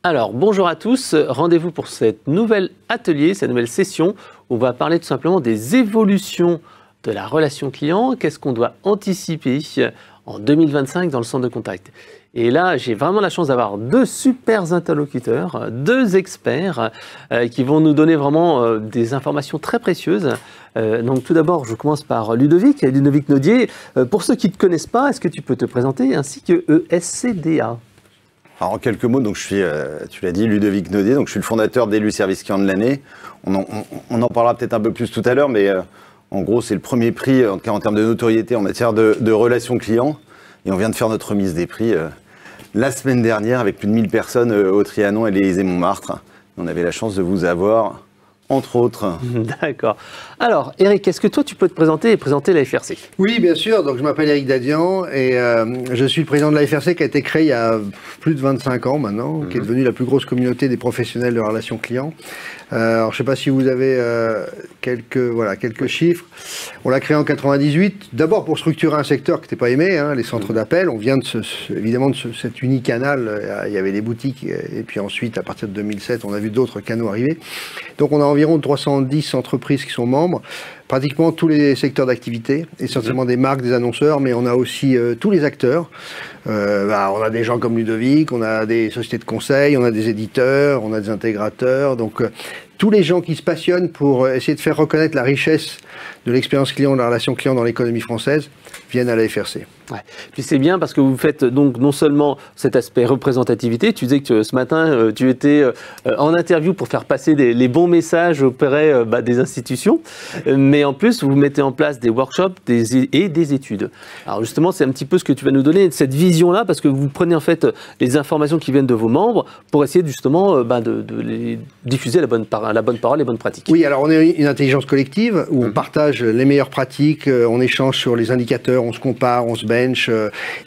Alors, bonjour à tous. Rendez-vous pour cette nouvelle atelier, cette nouvelle session où on va parler tout simplement des évolutions de la relation client. Qu'est-ce qu'on doit anticiper en 2025 dans le centre de contact? Et là, j'ai vraiment la chance d'avoir deux super interlocuteurs, deux experts qui vont nous donner vraiment des informations très précieuses. Donc tout d'abord, je commence par Ludovic Naudier. Pour ceux qui ne te connaissent pas, est-ce que tu peux te présenter ainsi que ESCDA? Alors, en quelques mots, donc je suis, tu l'as dit, Ludovic Naudier, donc je suis le fondateur d'Élu Service Client de l'année. On en parlera peut-être un peu plus tout à l'heure, mais en gros, c'est le premier prix en termes de notoriété en matière de relations clients. Et on vient de faire notre remise des prix la semaine dernière avec plus de 1000 personnes au Trianon et l'Élysée-Montmartre. On avait la chance de vous avoir, entre autres. D'accord. Alors, Eric, est-ce que toi, tu peux te présenter et présenter la FRC? Oui, bien sûr. Donc, je m'appelle Eric Dadian et je suis le président de la FRC qui a été créée il y a plus de 25 ans maintenant, qui est devenue la plus grosse communauté des professionnels de relations clients. Alors, je ne sais pas si vous avez quelques chiffres. On l'a créé en 98, d'abord pour structurer un secteur qui n'était pas aimé, les centres d'appel. On vient évidemment de cet unicanal. Il y avait les boutiques et puis ensuite, à partir de 2007, on a vu d'autres canaux arriver. Donc, on a environ 310 entreprises qui sont membres. Pratiquement tous les secteurs d'activité, essentiellement des marques, des annonceurs, mais on a aussi tous les acteurs. On a des gens comme Ludovic, on a des sociétés de conseil, on a des éditeurs, on a des intégrateurs. Donc tous les gens qui se passionnent pour essayer de faire reconnaître la richesse de l'expérience client, de la relation client dans l'économie française, viennent à la FRC. Ouais. Puis c'est bien parce que vous faites donc non seulement cet aspect représentativité, tu disais que ce matin tu étais en interview pour faire passer les bons messages auprès des institutions, mais en plus vous mettez en place des workshops et des études. Alors justement c'est un petit peu ce que tu vas nous donner, cette vision-là, parce que vous prenez en fait les informations qui viennent de vos membres pour essayer justement de les diffuser la bonne parole, les bonnes pratiques. Oui, alors on est une intelligence collective où on partage les meilleures pratiques, on échange sur les indicateurs, on se compare, on se bench.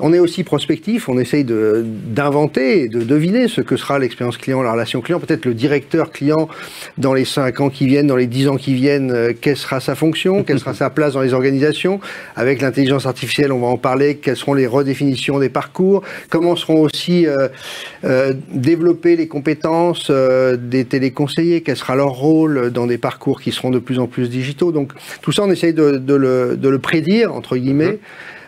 On est aussi prospectif, on essaye d'inventer, de deviner ce que sera l'expérience client, la relation client, peut-être le directeur client dans les 5 ans qui viennent, dans les 10 ans qui viennent, quelle sera sa fonction, quelle sera sa place dans les organisations. Avec l'intelligence artificielle, on va en parler, quelles seront les redéfinitions des parcours, comment seront aussi développées les compétences des téléconseillers, quel sera leur rôle dans des parcours qui seront de plus en plus digitaux. Donc tout ça, on essaye de le prédire, entre guillemets,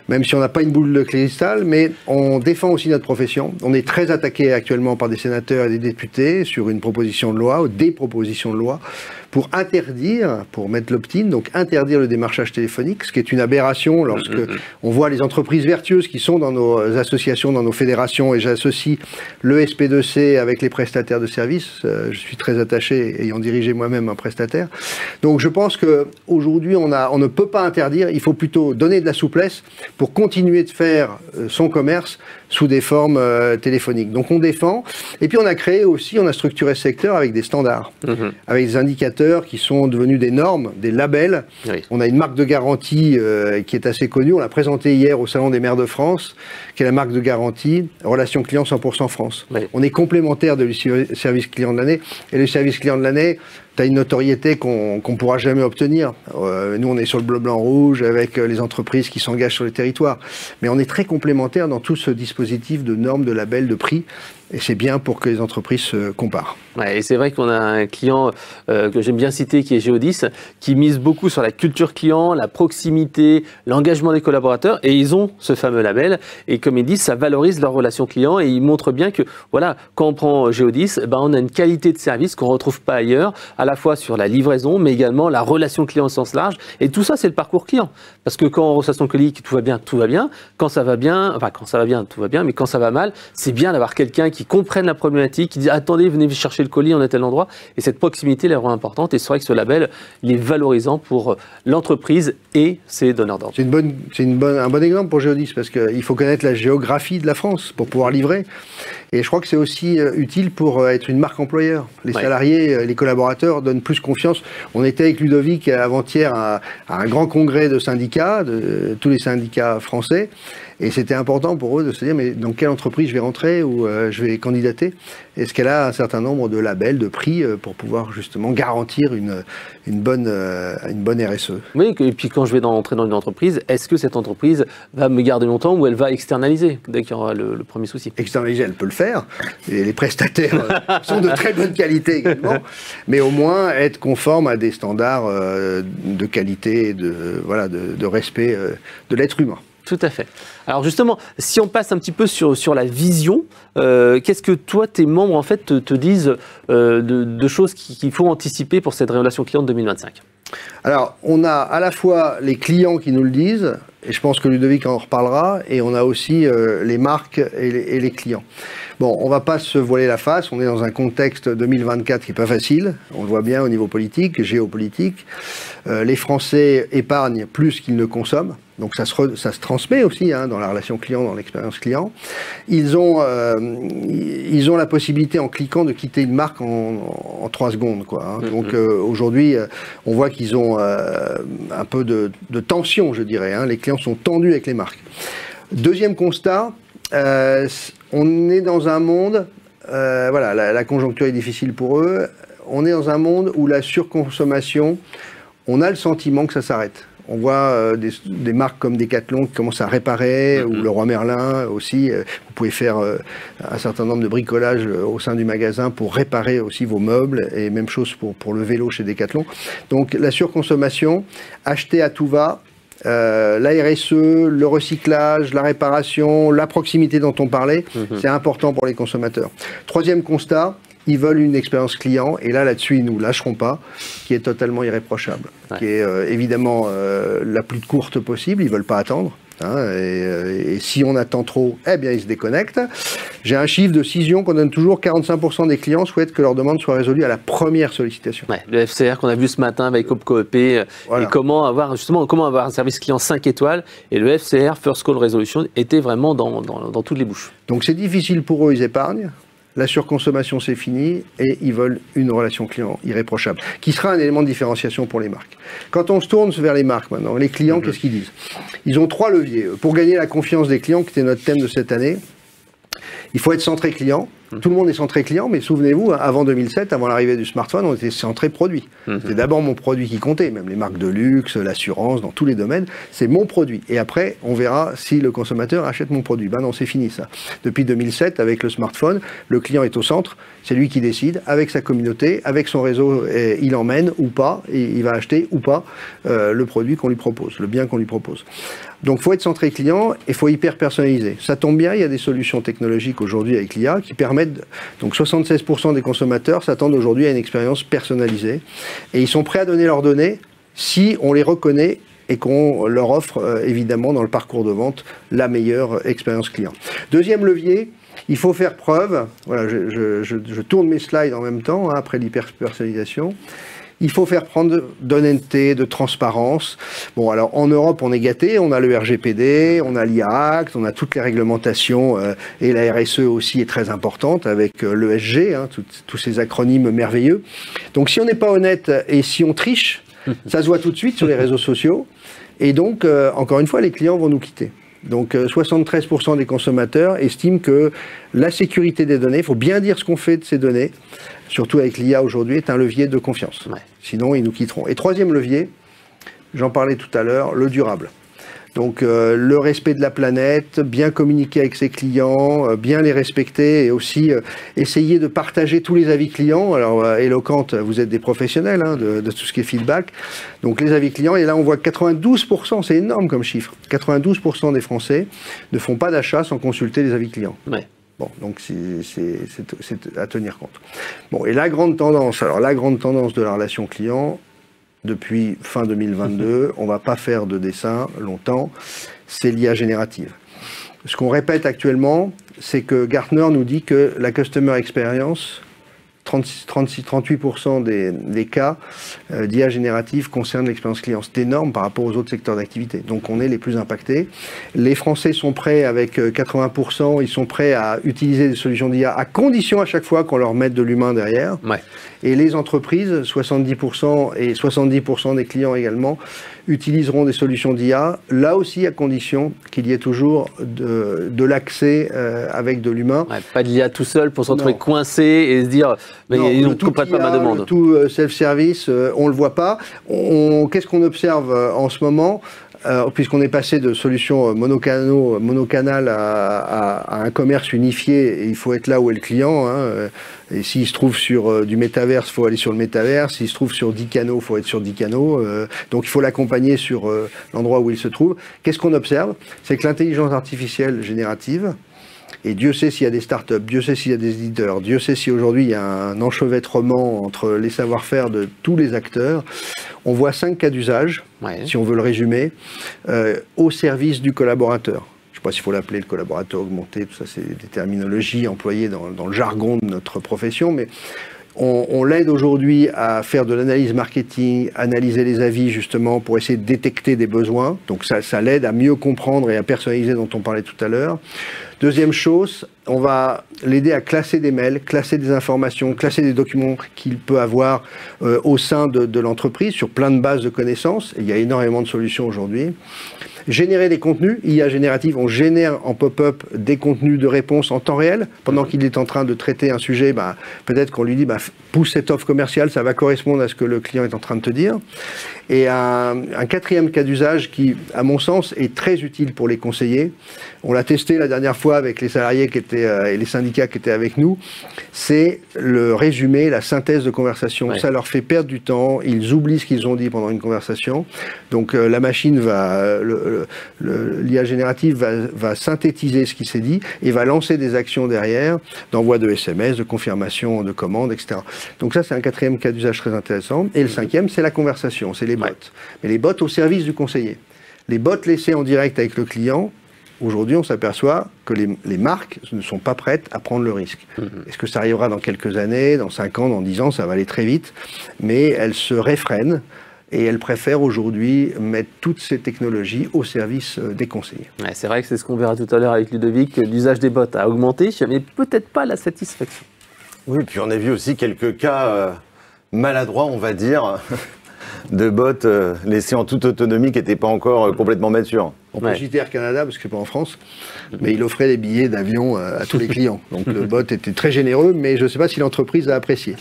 même si on n'a pas une boule de cristal, mais on défend aussi notre profession. On est très attaqué actuellement par des sénateurs et des députés sur une proposition de loi, ou des propositions de loi, pour interdire, pour mettre l'opt-in, donc interdire le démarchage téléphonique, ce qui est une aberration lorsque on voit les entreprises vertueuses qui sont dans nos associations, dans nos fédérations, et j'associe le SP2C avec les prestataires de services. Je suis très attaché, ayant dirigé moi-même un prestataire. Donc je pense qu'aujourd'hui, on ne peut pas interdire, il faut plutôt donner de la souplesse pour continuer de faire son commerce sous des formes téléphoniques. Donc on défend, et puis on a créé aussi, on a structuré ce secteur avec des standards, avec des indicateurs qui sont devenus des normes, des labels. Oui. On a une marque de garantie qui est assez connue, on l'a présentée hier au Salon des maires de France, qui est la marque de garantie Relation Client 100% France. Oui. On est complémentaire de le service client de l'année, et le service client de l'année, tu as une notoriété qu'on ne pourra jamais obtenir. Nous, on est sur le bleu, blanc, rouge avec les entreprises qui s'engagent sur les territoires. Mais on est très complémentaires dans tout ce dispositif de normes, de labels, de prix. Et c'est bien pour que les entreprises se comparent. Ouais, et c'est vrai qu'on a un client que j'aime bien citer, qui est Géodis, qui mise beaucoup sur la culture client, la proximité, l'engagement des collaborateurs. Et ils ont ce fameux label. Et comme ils disent, ça valorise leur relation client. Et ils montrent bien que, voilà, quand on prend Géodis, on a une qualité de service qu'on ne retrouve pas ailleurs, à la fois sur la livraison, mais également la relation client au sens large. Et tout ça, c'est le parcours client. Parce que quand on reçoit son colis, tout va bien, tout va bien. Quand ça va bien, tout va bien. Mais quand ça va mal, c'est bien d'avoir quelqu'un qui comprenne la problématique, qui dit attendez, venez chercher le colis, on est à tel endroit. Et cette proximité elle est vraiment importante. Et c'est vrai que ce label, il est valorisant pour l'entreprise et ses donneurs d'ordre. C'est un bon exemple pour Géodis, parce qu'il faut connaître la géographie de la France pour pouvoir livrer. Et je crois que c'est aussi utile pour être une marque employeur. Les salariés, les collaborateurs donnent plus confiance. On était avec Ludovic avant-hier à un grand congrès de syndicats, de tous les syndicats français. Et c'était important pour eux de se dire, mais dans quelle entreprise je vais rentrer ou je vais candidater? Est-ce qu'elle a un certain nombre de labels, de prix pour pouvoir justement garantir une bonne RSE? Oui, et puis quand je vais entrer dans une entreprise, est-ce que cette entreprise va me garder longtemps ou elle va externaliser dès qu'il y aura le premier souci? Externaliser, elle peut le faire. Et les prestataires sont de très bonne qualité également. Mais au moins être conforme à des standards de qualité, de respect de l'être humain. Tout à fait. Alors justement, si on passe un petit peu sur la vision, qu'est-ce que toi, tes membres, en fait, te disent de choses qu'il faut anticiper pour cette relation client de 2025? Alors, on a à la fois les clients qui nous le disent, et je pense que Ludovic en reparlera, et on a aussi les marques et les clients. Bon, on ne va pas se voiler la face, on est dans un contexte 2024 qui n'est pas facile, on le voit bien au niveau politique, géopolitique. Les Français épargnent plus qu'ils ne consomment, donc ça se transmet aussi dans la relation client, dans l'expérience client. Ils ont la possibilité en cliquant de quitter une marque en 3 secondes, quoi. Donc aujourd'hui, on voit qu'ils ont un peu de tension, je dirais. Les clients sont tendus avec les marques. Deuxième constat, on est dans un monde, la conjoncture est difficile pour eux, on est dans un monde où la surconsommation, on a le sentiment que ça s'arrête. On voit des marques comme Decathlon qui commencent à réparer, ou Leroy Merlin aussi. Vous pouvez faire un certain nombre de bricolages au sein du magasin pour réparer aussi vos meubles, et même chose pour le vélo chez Decathlon. Donc la surconsommation, acheter à tout va, la RSE, le recyclage, la réparation, la proximité dont on parlait, c'est important pour les consommateurs. Troisième constat, ils veulent une expérience client, et là-dessus, ils ne nous lâcheront pas, qui est totalement irréprochable, qui est évidemment la plus courte possible, ils ne veulent pas attendre. Et si on attend trop, eh bien ils se déconnectent. J'ai un chiffre de Cision qu'on donne toujours, 45% des clients souhaitent que leur demande soit résolue à la première sollicitation. Ouais, le FCR qu'on a vu ce matin avec OpCoEP, et comment avoir un service client 5 étoiles, et le FCR, First Call Resolution, était vraiment dans toutes les bouches. Donc c'est difficile pour eux, ils épargnent. La surconsommation, c'est fini, et ils veulent une relation client irréprochable, qui sera un élément de différenciation pour les marques. Quand on se tourne vers les marques maintenant, les clients, qu'est-ce qu'ils disent? Ils ont 3 leviers. Pour gagner la confiance des clients, qui était notre thème de cette année, il faut être centré client. Tout le monde est centré client, mais souvenez-vous, avant 2007, avant l'arrivée du smartphone, on était centré produit. C'était d'abord mon produit qui comptait, même les marques de luxe, l'assurance, dans tous les domaines, c'est mon produit. Et après, on verra si le consommateur achète mon produit. Ben non, c'est fini ça. Depuis 2007, avec le smartphone, le client est au centre, c'est lui qui décide, avec sa communauté, avec son réseau, il emmène ou pas, et il va acheter ou pas le produit qu'on lui propose, le bien qu'on lui propose. Donc il faut être centré client et il faut hyper personnaliser. Ça tombe bien, il y a des solutions technologiques aujourd'hui avec l'IA qui permettent, donc 76% des consommateurs s'attendent aujourd'hui à une expérience personnalisée, et ils sont prêts à donner leurs données si on les reconnaît et qu'on leur offre évidemment dans le parcours de vente la meilleure expérience client. Deuxième levier, il faut faire preuve, voilà, je tourne mes slides en même temps, après l'hyper-personnalisation. Il faut faire prendre d'honnêteté, de transparence. Bon, alors en Europe, on est gâté, on a le RGPD, on a l'IA Act, on a toutes les réglementations, et la RSE aussi est très importante avec l'ESG, tous ces acronymes merveilleux. Donc si on n'est pas honnête et si on triche, ça se voit tout de suite sur les réseaux sociaux, et donc, encore une fois, les clients vont nous quitter. Donc 73% des consommateurs estiment que la sécurité des données, il faut bien dire ce qu'on fait de ces données, surtout avec l'IA aujourd'hui, est un levier de confiance. Ouais. Sinon, ils nous quitteront. Et troisième levier, j'en parlais tout à l'heure, le durable. Donc le respect de la planète, bien communiquer avec ses clients, bien les respecter, et aussi essayer de partager tous les avis clients. Alors Eloquent, vous êtes des professionnels de tout ce qui est feedback. Donc les avis clients, et là on voit que 92%, c'est énorme comme chiffre, 92% des Français ne font pas d'achat sans consulter les avis clients. Ouais. Bon, donc c'est à tenir compte. Bon, et la grande tendance de la relation client, depuis fin 2022, on ne va pas faire de dessin longtemps, c'est l'IA générative. Ce qu'on répète actuellement, c'est que Gartner nous dit que la customer experience, 38% des cas d'IA générative concernent l'expérience client. C'est énorme par rapport aux autres secteurs d'activité. Donc on est les plus impactés. Les Français sont prêts, avec 80%, ils sont prêts à utiliser des solutions d'IA à condition à chaque fois qu'on leur mette de l'humain derrière. Ouais. Et les entreprises, 70% et 70% des clients également, utiliseront des solutions d'IA, là aussi à condition qu'il y ait toujours de l'accès avec de l'humain. Ouais, pas de l'IA tout seul pour se retrouver coincé et se dire mais ils ne comprennent pas ma demande. Le tout self-service, on ne le voit pas. Qu'est-ce qu'on observe en ce moment ? Puisqu'on est passé de solutions monocanal à un commerce unifié, et il faut être là où est le client. Et s'il se trouve sur du métaverse, il faut aller sur le métaverse. S'il se trouve sur 10 canaux, il faut être sur 10 canaux. Donc il faut l'accompagner sur l'endroit où il se trouve. Qu'est-ce qu'on observe ? C'est que l'intelligence artificielle générative, et Dieu sait s'il y a des startups, Dieu sait s'il y a des éditeurs, Dieu sait si aujourd'hui il y a un enchevêtrement entre les savoir-faire de tous les acteurs. On voit 5 cas d'usage, si on veut le résumer, au service du collaborateur. Je ne sais pas s'il faut l'appeler le collaborateur augmenté, tout ça c'est des terminologies employées dans le jargon de notre profession, mais on l'aide aujourd'hui à faire de l'analyse marketing, analyser les avis justement pour essayer de détecter des besoins. Donc ça l'aide à mieux comprendre et à personnaliser dont on parlait tout à l'heure. Deuxième chose, on va l'aider à classer des mails, classer des informations, classer des documents qu'il peut avoir au sein de l'entreprise sur plein de bases de connaissances. Et il y a énormément de solutions aujourd'hui. Générer des contenus, IA générative, on génère en pop-up des contenus de réponse en temps réel. Pendant qu'il est en train de traiter un sujet, peut-être qu'on lui dit pousse cette offre commerciale, ça va correspondre à ce que le client est en train de te dire. Et un quatrième cas d'usage qui, à mon sens, est très utile pour les conseillers, on l'a testé la dernière fois avec les salariés qui étaient, et les syndicats qui étaient avec nous, c'est le résumé, la synthèse de conversation. Ouais. Ça leur fait perdre du temps, ils oublient ce qu'ils ont dit pendant une conversation. Donc la machine l'IA générative va synthétiser ce qui s'est dit et va lancer des actions derrière, d'envoi de SMS, de confirmation de commandes, etc. Donc ça, c'est un quatrième cas d'usage très intéressant. Et le cinquième, c'est la conversation, c'est les bots. Mais les bots au service du conseiller. Les bots laissés en direct avec le client, aujourd'hui, on s'aperçoit que les marques ne sont pas prêtes à prendre le risque. Est-ce que ça arrivera dans quelques années, dans 5 ans, dans 10 ans, ça va aller très vite, mais elles se réfrènent et elles préfèrent aujourd'hui mettre toutes ces technologies au service des conseillers. Ouais, c'est vrai que c'est ce qu'on verra tout à l'heure avec Ludovic, l'usage des bots a augmenté, mais peut-être pas la satisfaction. Oui, puis on a vu aussi quelques cas maladroits, on va dire, de bots laissés en toute autonomie qui n'étaient pas encore complètement matures. On peut citer Air Canada, parce que c'est pas en France, mais il offrait des billets d'avion à tous les clients. Donc le bot était très généreux, mais je ne sais pas si l'entreprise a apprécié.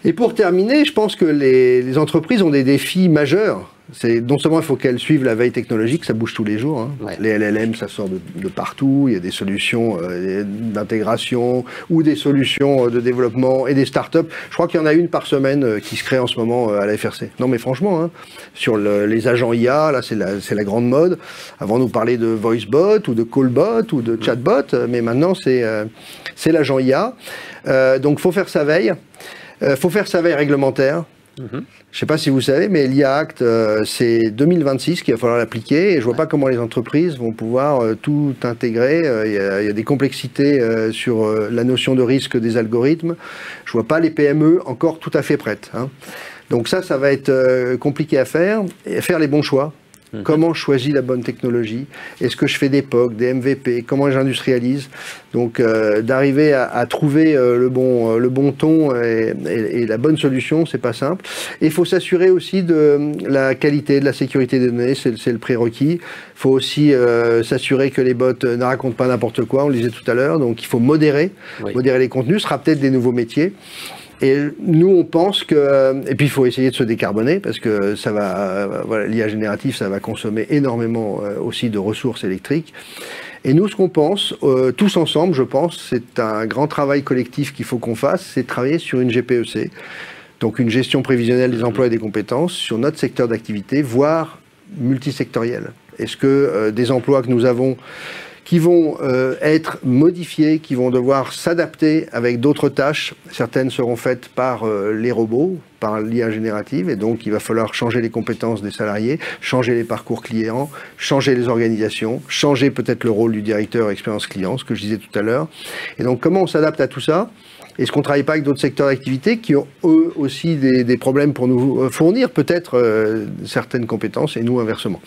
Et pour terminer, je pense que les entreprises ont des défis majeurs. Non seulement il faut qu'elles suivent la veille technologique, ça bouge tous les jours. Hein. Ouais. Les LLM, ça sort de partout. Il y a des solutions d'intégration ou des solutions de développement et des startups. Je crois qu'il y en a une par semaine qui se crée en ce moment à la FRC. Non mais franchement, hein, sur les agents IA, là c'est la grande mode. Avant, nous parlait de voicebot ou de callbot ou de chatbot, mais maintenant c'est l'agent IA. Donc faut faire sa veille. Faut faire sa veille réglementaire. Je ne sais pas si vous savez, mais l'IA Act, c'est 2026 qu'il va falloir l'appliquer. Et je ne vois pas comment les entreprises vont pouvoir tout intégrer. Il y a des complexités sur la notion de risque des algorithmes. Je ne vois pas les PME encore tout à fait prêtes. Hein. Donc ça va être compliqué à faire. Et faire les bons choix. Comment je choisis la bonne technologie? Est-ce que je fais des POC, des MVP? Comment j'industrialise? Donc d'arriver à trouver le bon ton et la bonne solution, c'est pas simple. Et il faut s'assurer aussi de la qualité, de la sécurité des données, c'est le prérequis. Il faut aussi s'assurer que les bots ne racontent pas n'importe quoi, on le disait tout à l'heure. Donc il faut modérer les contenus, ce sera peut-être des nouveaux métiers. Et nous, on pense que... Et puis, il faut essayer de se décarboner, parce que ça va... l'IA générative, ça va consommer énormément aussi de ressources électriques. Et nous, ce qu'on pense, tous ensemble, je pense, c'est un grand travail collectif qu'il faut qu'on fasse, c'est travailler sur une GPEC, donc une gestion prévisionnelle des emplois et des compétences, sur notre secteur d'activité, voire multisectoriel. Est-ce que des emplois que nous avons... qui vont être modifiés, qui vont devoir s'adapter avec d'autres tâches. Certaines seront faites par les robots, par l'IA générative, et donc il va falloir changer les compétences des salariés, changer les parcours clients, changer les organisations, changer peut-être le rôle du directeur expérience client, ce que je disais tout à l'heure. Et donc comment on s'adapte à tout ça ? Est-ce qu'on ne travaille pas avec d'autres secteurs d'activité qui ont eux aussi des problèmes pour nous fournir peut-être certaines compétences et nous inversement.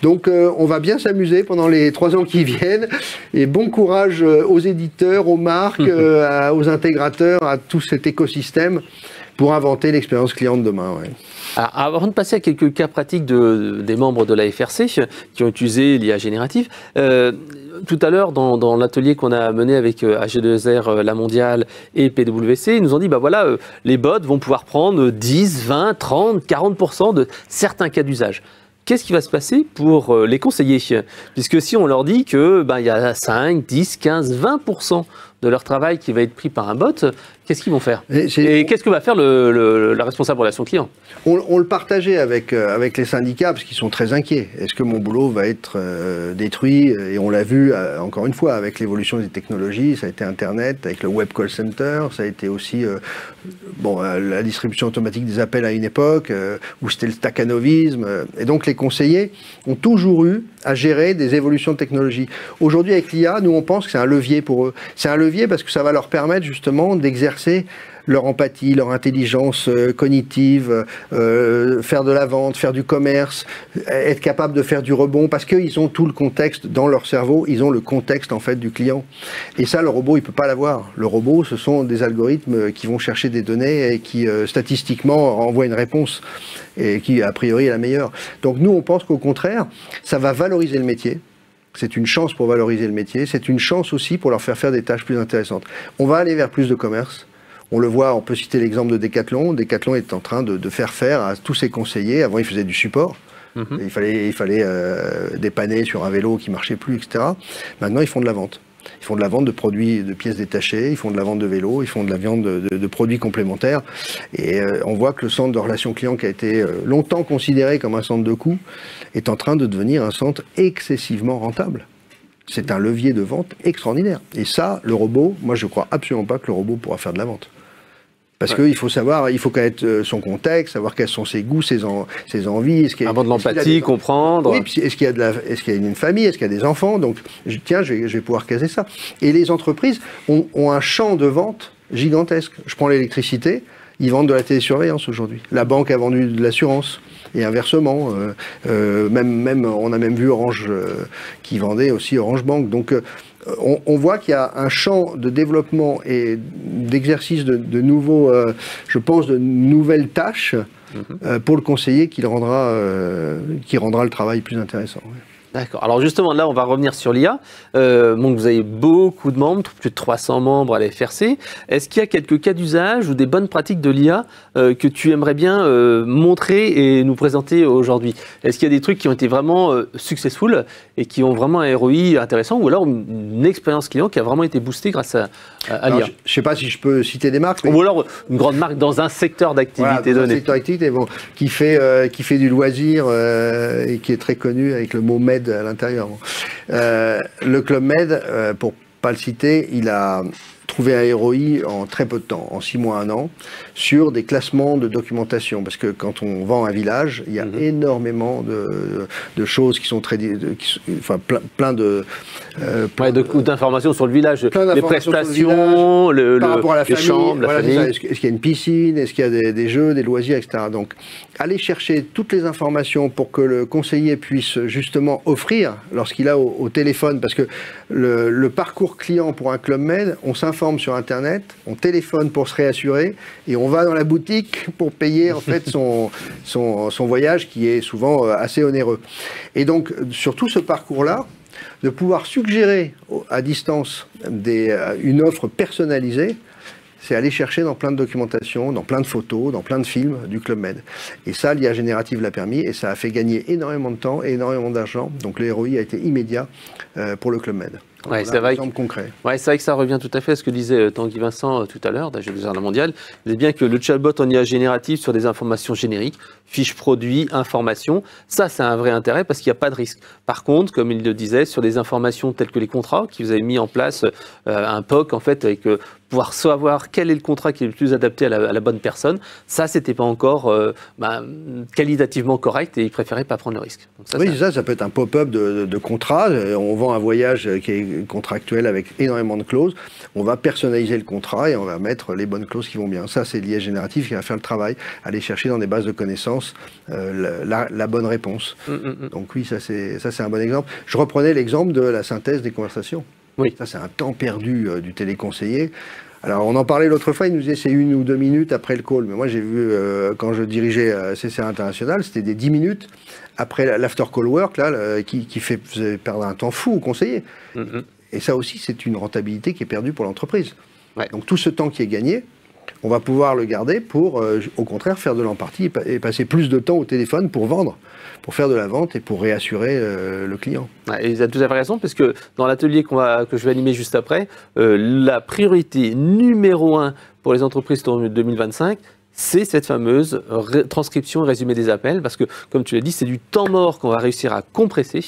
Donc on va bien s'amuser pendant les 3 ans qui viennent et bon courage aux éditeurs, aux marques, aux intégrateurs, à tout cet écosystème pour inventer l'expérience client de demain. Ouais. Alors, avant de passer à quelques cas pratiques des membres de la FRC qui ont utilisé l'IA générative, tout à l'heure, dans l'atelier qu'on a mené avec AG2R, La Mondiale et PwC, ils nous ont dit, voilà, les bots vont pouvoir prendre 10, 20, 30, 40% de certains cas d'usage. Qu'est-ce qui va se passer pour les conseillers? Puisque si on leur dit que y a 5, 10, 15, 20% de leur travail qui va être pris par un bot, qu'est-ce qu'ils vont faire? Et qu'est-ce que va faire la responsable relation client? On le partageait avec les syndicats parce qu'ils sont très inquiets. Est-ce que mon boulot va être détruit? Et on l'a vu encore une fois avec l'évolution des technologies, ça a été Internet, avec le web call center, ça a été aussi la distribution automatique des appels à une époque, où c'était le staccanovisme. Et donc les conseillers ont toujours eu à gérer des évolutions de technologie. Aujourd'hui avec l'IA, nous on pense que c'est un levier pour eux. C'est un levier parce que ça va leur permettre justement d'exercer leur empathie, leur intelligence cognitive, faire de la vente, faire du commerce, être capable de faire du rebond, parce qu'ils ont tout le contexte dans leur cerveau, ils ont le contexte en fait du client. Et ça, le robot, il peut pas l'avoir. Le robot, ce sont des algorithmes qui vont chercher des données et qui statistiquement renvoient une réponse et qui a priori est la meilleure. Donc nous, on pense qu'au contraire, ça va valoriser le métier. C'est une chance pour valoriser le métier, c'est une chance aussi pour leur faire des tâches plus intéressantes. On va aller vers plus de commerce. On le voit, on peut citer l'exemple de Decathlon. Decathlon est en train de faire à tous ses conseillers. Avant, ils faisaient du support. Il fallait dépanner sur un vélo qui marchait plus, etc. Maintenant, ils font de la vente. Ils font de la vente de produits, de pièces détachées, ils font de la vente de vélos, ils font de la vente de produits complémentaires. Et on voit que le centre de relations clients qui a été longtemps considéré comme un centre de coûts est en train de devenir un centre excessivement rentable. C'est un levier de vente extraordinaire. Et ça, le robot, moi je ne crois absolument pas que le robot pourra faire de la vente. Parce qu'il faut savoir, il faut connaître son contexte, savoir quels sont ses goûts, ses envies. Avoir de l'empathie, comprendre. Oui, puis est-ce qu'il y a une famille, est-ce qu'il y a des enfants? Donc, je vais pouvoir caser ça. Et les entreprises ont un champ de vente gigantesque. Je prends l'électricité, ils vendent de la télésurveillance aujourd'hui. La banque a vendu de l'assurance. Et inversement, on a même vu Orange qui vendait aussi Orange Bank. Donc, on voit qu'il y a un champ de développement et d'exercice de nouveaux, je pense, de nouvelles tâches pour le conseiller qui rendra le travail plus intéressant. Ouais. D'accord. Alors justement, là, on va revenir sur l'IA. Donc, vous avez beaucoup de membres, plus de 300 membres à la FRC. Est-ce qu'il y a quelques cas d'usage ou des bonnes pratiques de l'IA que tu aimerais bien montrer et nous présenter aujourd'hui? Est-ce qu'il y a des trucs qui ont été vraiment successful et qui ont vraiment un ROI intéressant, ou alors une expérience client qui a vraiment été boostée grâce à l'IA? Je ne sais pas si je peux citer des marques. Ou alors une grande marque dans un secteur d'activité donné. Un secteur d'activité, qui fait du loisir et qui est très connu avec le mot MED à l'intérieur. Le Club Med, pour pas le citer, il a trouvé un ROI en très peu de temps, en 6 mois, 1 an, sur des classements de documentation. Parce que quand on vend un village, il y a énormément de choses qui sont plein d'informations sur le village, les prestations, par rapport à la famille, chambres, la famille. Est-ce qu'il y a une piscine, est-ce qu'il y a des jeux, des loisirs, etc. Donc, aller chercher toutes les informations pour que le conseiller puisse justement offrir, lorsqu'il a au téléphone, parce que le parcours client pour un Club Med, on s'informe sur Internet, on téléphone pour se réassurer, et on va dans la boutique pour payer en fait son voyage qui est souvent assez onéreux. Et donc, sur tout ce parcours-là, de pouvoir suggérer à distance une offre personnalisée, c'est aller chercher dans plein de documentation, dans plein de photos, dans plein de films du Club Med. Et ça, l'IA générative l'a permis, et ça a fait gagner énormément de temps et énormément d'argent. Donc le ROI a été immédiat pour le Club Med. Ouais, c'est vrai. Concret. Ouais, c'est vrai que ça revient tout à fait à ce que disait Tanguy Vincent tout à l'heure, d'AG2R La Mondiale. Il disait bien que le chatbot en IA générative sur des informations génériques, fiches produits, informations, ça c'est un vrai intérêt parce qu'il n'y a pas de risque. Par contre, comme il le disait, sur des informations telles que les contrats, qui vous avez mis en place un POC en fait, avec pouvoir savoir quel est le contrat qui est le plus adapté à la bonne personne, ça c'était pas encore qualitativement correct et il préférait pas prendre le risque. Donc ça peut être un pop-up de contrat. On vend un voyage qui est contractuel avec énormément de clauses. On va personnaliser le contrat et on va mettre les bonnes clauses qui vont bien. Ça, c'est l'IA générative qui va faire le travail, aller chercher dans des bases de connaissances la bonne réponse. Donc oui, ça c'est un bon exemple. Je reprenais l'exemple de la synthèse des conversations. Oui. Ça, c'est un temps perdu du téléconseiller. Alors, on en parlait l'autre fois, il nous disait c'est 1 ou 2 minutes après le call. Mais moi, j'ai vu, quand je dirigeais CCR International, c'était des 10 minutes après l'after call work, là, qui faisait perdre un temps fou aux conseillers. Et ça aussi, c'est une rentabilité qui est perdue pour l'entreprise. Ouais. Donc, tout ce temps qui est gagné, on va pouvoir le garder pour, au contraire, faire de l'empathie et passer plus de temps au téléphone pour vendre, pour faire de la vente et pour réassurer le client. Ouais, et vous avez tout à fait raison, parce que dans l'atelier que je vais animer juste après, la priorité numéro 1 pour les entreprises en 2025, c'est cette fameuse transcription et résumé des appels, parce que, comme tu l'as dit, c'est du temps mort qu'on va réussir à compresser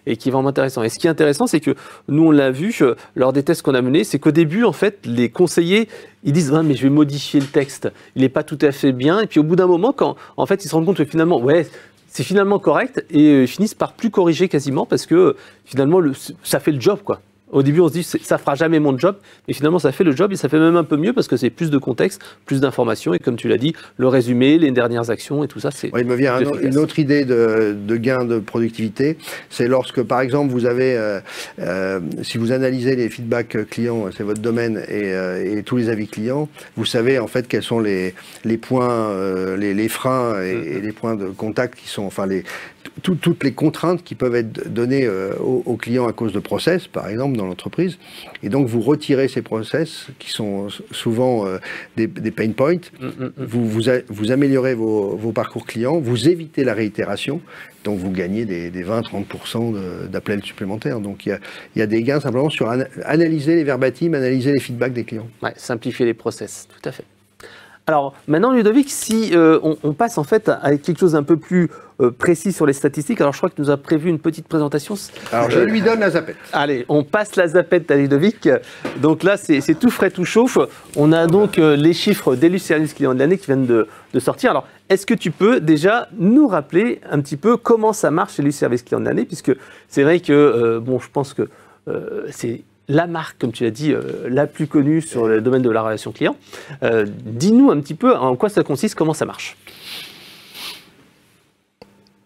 et qui est vraiment intéressant. Et ce qui est intéressant, c'est que nous, on l'a vu lors des tests qu'on a menés, c'est qu'au début, en fait, les conseillers, ils disent ah, mais je vais modifier le texte, il n'est pas tout à fait bien. Et puis au bout d'un moment, quand en fait, ils se rendent compte que finalement, ouais, c'est finalement correct, et ils finissent par plus corriger quasiment, parce que finalement, ça fait le job, quoi. Au début, on se dit, ça fera jamais mon job, mais finalement, ça fait le job, et ça fait même un peu mieux, parce que c'est plus de contexte, plus d'informations, et comme tu l'as dit, le résumé, les dernières actions, et tout ça, c'est... Ouais, il me vient une autre idée de gain de productivité, c'est lorsque, par exemple, vous avez, si vous analysez les feedbacks clients, c'est votre domaine, et tous les avis clients, vous savez, en fait, quels sont les points, les freins et les points de contact qui sont, enfin, toutes les contraintes qui peuvent être données aux clients à cause de process, par exemple, dans l'entreprise. Et donc, vous retirez ces process qui sont souvent des pain points. Vous améliorez vos parcours clients, vous évitez la réitération. Donc, vous gagnez des 20-30% d'appels supplémentaires. Donc, il y a des gains simplement sur analyser les verbatims, analyser les feedbacks des clients. Ouais, simplifier les process, tout à fait. Alors, maintenant, Ludovic, si on passe en fait à quelque chose d'un peu plus précis sur les statistiques, alors je crois que tu nous as prévu une petite présentation. Alors, je lui donne la zapette. Allez, on passe la zapette à Ludovic. Donc là, c'est tout frais, tout chauffe. On a donc les chiffres d'Élus Service Client de l'année qui viennent de sortir. Alors, est-ce que tu peux déjà nous rappeler un petit peu comment ça marche Élus Service Client de l'année, puisque c'est vrai que, bon, je pense que c'est la marque, comme tu l'as dit, la plus connue sur le domaine de la relation client. Dis-nous un petit peu en quoi ça consiste, comment ça marche.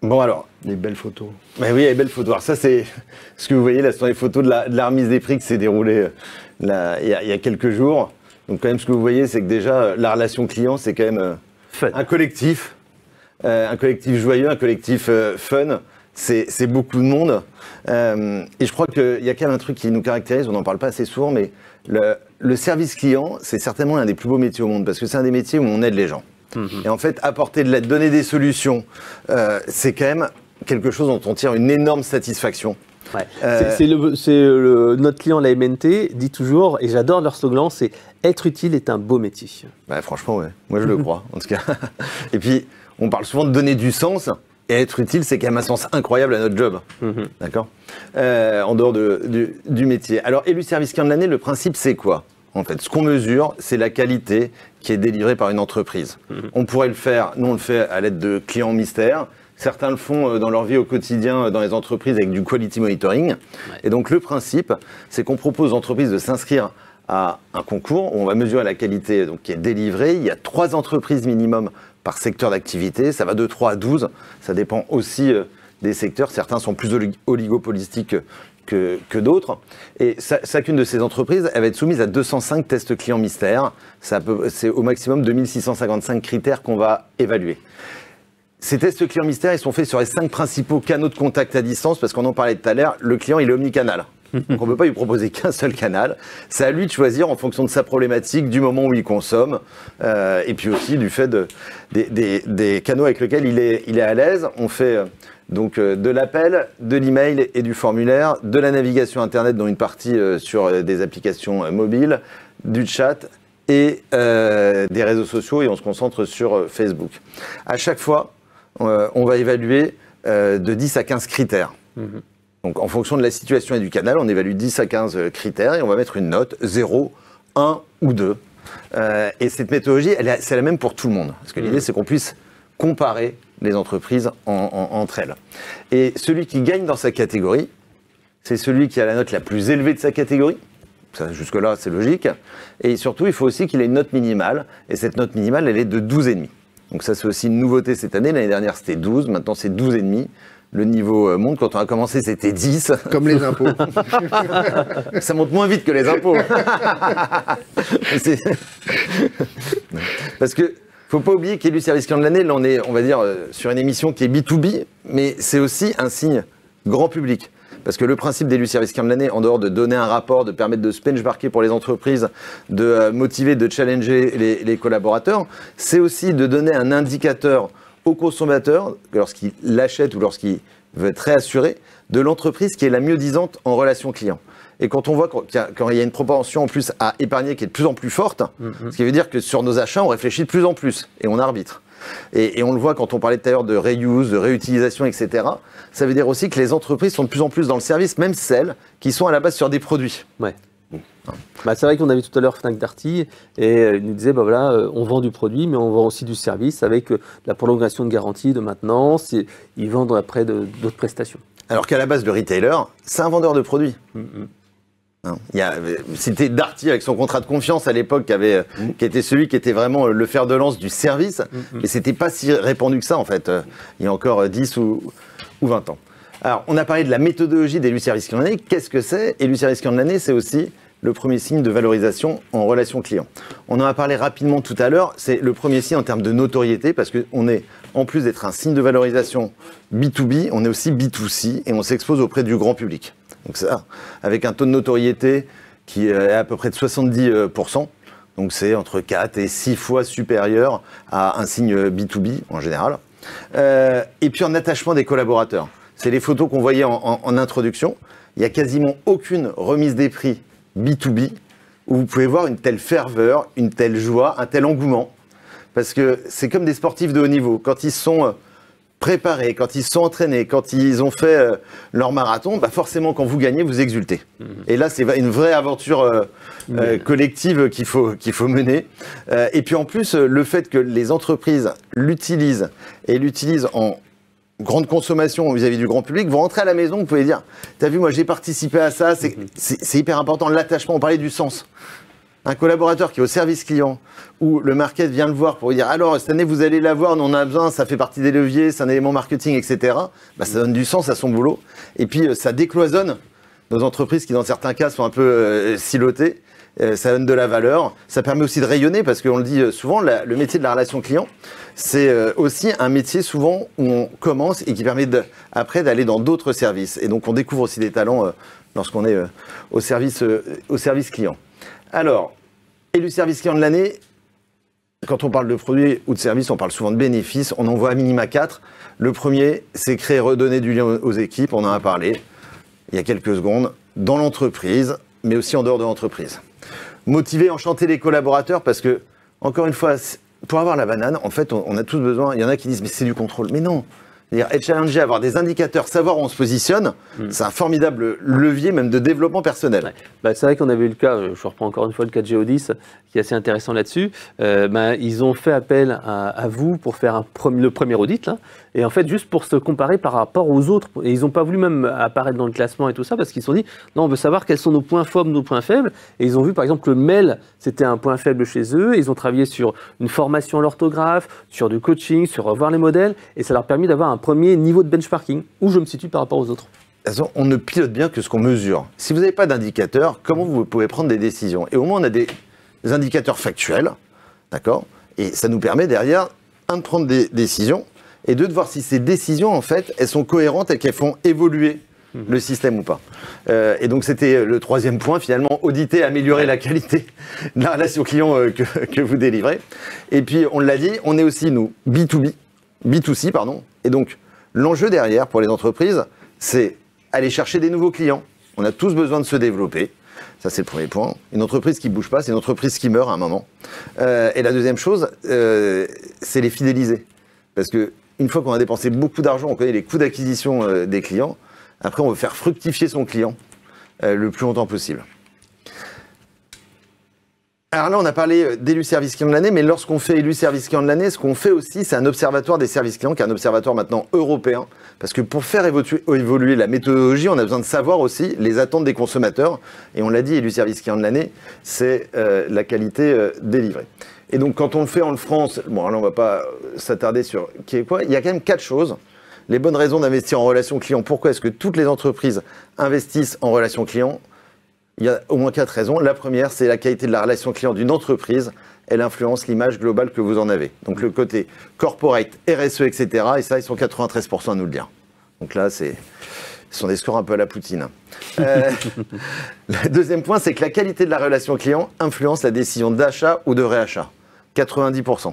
Bon alors, des belles photos. Mais oui, les belles photos. Alors ça, c'est ce que vous voyez là, ce sont les photos de la remise des prix qui s'est déroulée il y a quelques jours. Donc quand même, ce que vous voyez, c'est que déjà, la relation client, c'est quand même un collectif joyeux, un collectif fun. C'est beaucoup de monde. Et je crois qu'il y a quand même un truc qui nous caractérise, on n'en parle pas assez souvent, mais le service client, c'est certainement l'un des plus beaux métiers au monde, parce que c'est un des métiers où on aide les gens. Et en fait, apporter de l'aide, donner des solutions, c'est quand même quelque chose dont on tire une énorme satisfaction. Ouais. Notre client, la MNT, dit toujours, et j'adore leur slogan, c'est « Être utile est un beau métier ». Ouais, franchement, ouais. Moi je le crois, en tout cas. Et puis, on parle souvent de donner du sens. Et être utile, c'est quand même un sens incroyable à notre job. D'accord, en dehors du métier. Alors, Élu Service Client de l'année, le principe, c'est quoi? En fait, ce qu'on mesure, c'est la qualité qui est délivrée par une entreprise. On pourrait le faire, nous on le fait à l'aide de clients mystères. Certains le font dans leur vie au quotidien dans les entreprises avec du quality monitoring. Ouais. Et donc, le principe, c'est qu'on propose aux entreprises de s'inscrire à un concours où on va mesurer la qualité donc, qui est délivrée. Il y a 3 entreprises minimum par secteur d'activité, ça va de 3 à 12, ça dépend aussi des secteurs, certains sont plus oligopolistiques que d'autres, et chacune de ces entreprises, elle va être soumise à 205 tests clients mystères, c'est au maximum 2655 critères qu'on va évaluer. Ces tests clients mystères, ils sont faits sur les 5 principaux canaux de contact à distance, parce qu'on en parlait tout à l'heure, le client il est omnicanal. Donc on ne peut pas lui proposer qu'un seul canal. C'est à lui de choisir en fonction de sa problématique, du moment où il consomme, et puis aussi du fait des canaux avec lesquels il est à l'aise. On fait donc de l'appel, de l'email et du formulaire, de la navigation Internet, dont une partie sur des applications mobiles, du chat et des réseaux sociaux, et on se concentre sur Facebook. À chaque fois, on va évaluer de 10 à 15 critères. Donc, en fonction de la situation et du canal, on évalue 10 à 15 critères et on va mettre une note, 0, 1 ou 2. Et cette méthodologie, c'est la même pour tout le monde. Parce que l'idée, c'est qu'on puisse comparer les entreprises entre elles. Et celui qui gagne dans sa catégorie, c'est celui qui a la note la plus élevée de sa catégorie. Jusque-là, c'est logique. Et surtout, il faut aussi qu'il ait une note minimale. Et cette note minimale, elle est de 12,5. Donc ça, c'est aussi une nouveauté cette année. L'année dernière, c'était 12. Maintenant, c'est 12,5. le niveau monte. Quand on a commencé, c'était 10. Comme les impôts. Ça monte moins vite que les impôts. Parce que faut pas oublier qu'élu service client de l'année, là on est, on va dire, sur une émission qui est B2B, mais c'est aussi un signe grand public. Parce que le principe d'élu service client de l'année, en dehors de donner un rapport, de permettre de se benchmarker pour les entreprises, de motiver, de challenger les collaborateurs, c'est aussi de donner un indicateur au consommateur, lorsqu'il l'achète ou lorsqu'il veut être réassuré, de l'entreprise qui est la mieux disante en relation client. Et quand on voit qu'il y a une propension en plus à épargner qui est de plus en plus forte, ce qui veut dire que sur nos achats, on réfléchit de plus en plus et on arbitre. Et on le voit quand on parlait tout à l'heure de reuse, de réutilisation, etc. Ça veut dire aussi que les entreprises sont de plus en plus dans le service, même celles qui sont à la base sur des produits. Ouais. Bah, c'est vrai qu'on avait tout à l'heure Fnac Darty et il nous disait, bah voilà, on vend du produit, mais on vend aussi du service avec la prolongation de garantie, de maintenance, et ils vendent après d'autres prestations. Alors qu'à la base, le retailer, c'est un vendeur de produits. C'était Darty avec son contrat de confiance à l'époque qui était celui qui était vraiment le fer de lance du service, mais c'était pas si répandu que ça en fait, il y a encore 10 ou 20 ans. Alors on a parlé de la méthodologie d'élu service client de l'année. Qu'est-ce que c'est? Élu service client de l'année, c'est aussi le premier signe de valorisation en relation client. On en a parlé rapidement tout à l'heure, c'est le premier signe en termes de notoriété, parce qu'on est, en plus d'être un signe de valorisation B2B, on est aussi B2C et on s'expose auprès du grand public. Donc ça, avec un taux de notoriété qui est à peu près de 70%, donc c'est entre 4 et 6 fois supérieur à un signe B2B en général. Et puis en attachement des collaborateurs. C'est les photos qu'on voyait en introduction. Il n'y a quasiment aucune remise des prix B2B où vous pouvez voir une telle ferveur, une telle joie, un tel engouement. Parce que c'est comme des sportifs de haut niveau. Quand ils sont préparés, quand ils se sont entraînés, quand ils ont fait leur marathon, bah forcément quand vous gagnez, vous exultez. Et là, c'est une vraie aventure collective qu'il faut mener. Et puis en plus, le fait que les entreprises l'utilisent et l'utilisent en grande consommation vis-à-vis du grand public, vous rentrez à la maison, vous pouvez dire, t'as vu, moi j'ai participé à ça, c'est hyper important, l'attachement, on parlait du sens. Un collaborateur qui est au service client, où le market vient le voir pour lui dire, alors cette année vous allez l'avoir, on en a besoin, ça fait partie des leviers, c'est un élément marketing, etc. Bah, ça donne du sens à son boulot. Et puis ça décloisonne nos entreprises qui dans certains cas sont un peu silotées. Ça donne de la valeur, ça permet aussi de rayonner parce qu'on le dit souvent, le métier de la relation client, c'est aussi un métier souvent où on commence et qui permet après d'aller dans d'autres services. Et donc on découvre aussi des talents lorsqu'on est au service client. Alors, élu service client de l'année, quand on parle de produits ou de services, on parle souvent de bénéfices, on en voit à minima 4. Le premier, c'est créer, redonner du lien aux équipes, on en a parlé il y a quelques secondes, dans l'entreprise, mais aussi en dehors de l'entreprise. Motiver, enchanter les collaborateurs parce que, encore une fois, pour avoir la banane, en fait, on a tous besoin, il y en a qui disent mais c'est du contrôle. Mais non, c'est-à-dire être challengé, avoir des indicateurs, savoir où on se positionne, c'est un formidable levier même de développement personnel. Ouais. Bah, c'est vrai qu'on avait eu le cas, je reprends encore une fois le cas de Geodis, qui est assez intéressant là-dessus. Ils ont fait appel à vous pour faire le premier audit, là, et en fait juste pour se comparer par rapport aux autres. Et ils n'ont pas voulu même apparaître dans le classement et tout ça, parce qu'ils se sont dit, non, on veut savoir quels sont nos points forts, nos points faibles. Et ils ont vu par exemple que le mail, c'était un point faible chez eux. Ils ont travaillé sur une formation à l'orthographe, sur du coaching, sur revoir les modèles, et ça leur a permis d'avoir un premier niveau de benchmarking, où je me situe par rapport aux autres. On ne pilote bien que ce qu'on mesure. Si vous n'avez pas d'indicateur, comment vous pouvez prendre des décisions? Et au moins, on a des indicateurs factuels, d'accord? Et ça nous permet derrière, de prendre des décisions, et de voir si ces décisions, en fait, elles sont cohérentes et qu'elles font évoluer le système ou pas. Et donc, c'était le troisième point, finalement, auditer, améliorer la qualité de la relation client que vous délivrez. Et puis, on l'a dit, on est aussi, nous, B2C, pardon. Et donc, l'enjeu derrière, pour les entreprises, c'est aller chercher des nouveaux clients. On a tous besoin de se développer. Ça, c'est le premier point. Une entreprise qui ne bouge pas, c'est une entreprise qui meurt à un moment. Et la deuxième chose, c'est les fidéliser. Parce qu'une fois qu'on a dépensé beaucoup d'argent, on connaît les coûts d'acquisition des clients. Après, on veut faire fructifier son client le plus longtemps possible. Alors là, on a parlé d'élu service client de l'année, mais lorsqu'on fait élu service client de l'année, ce qu'on fait aussi, c'est un observatoire des services clients, qui est un observatoire maintenant européen, parce que pour faire évoluer la méthodologie, on a besoin de savoir aussi les attentes des consommateurs, et on l'a dit, élu service client de l'année, c'est la qualité délivrée. Et donc, quand on le fait en France, bon, là, on ne va pas s'attarder sur qui est quoi, il y a quand même 4 choses Les bonnes raisons d'investir en relation client. Pourquoi est-ce que toutes les entreprises investissent en relation client? Il y a au moins 4 raisons. La première, c'est la qualité de la relation client d'une entreprise. Elle influence l'image globale que vous en avez. Donc le côté corporate, RSE, etc. Et ça, ils sont 93% à nous le dire. Donc là, ce sont des scores un peu à la Poutine. Le deuxième point, c'est que la qualité de la relation client influence la décision d'achat ou de réachat. 90%.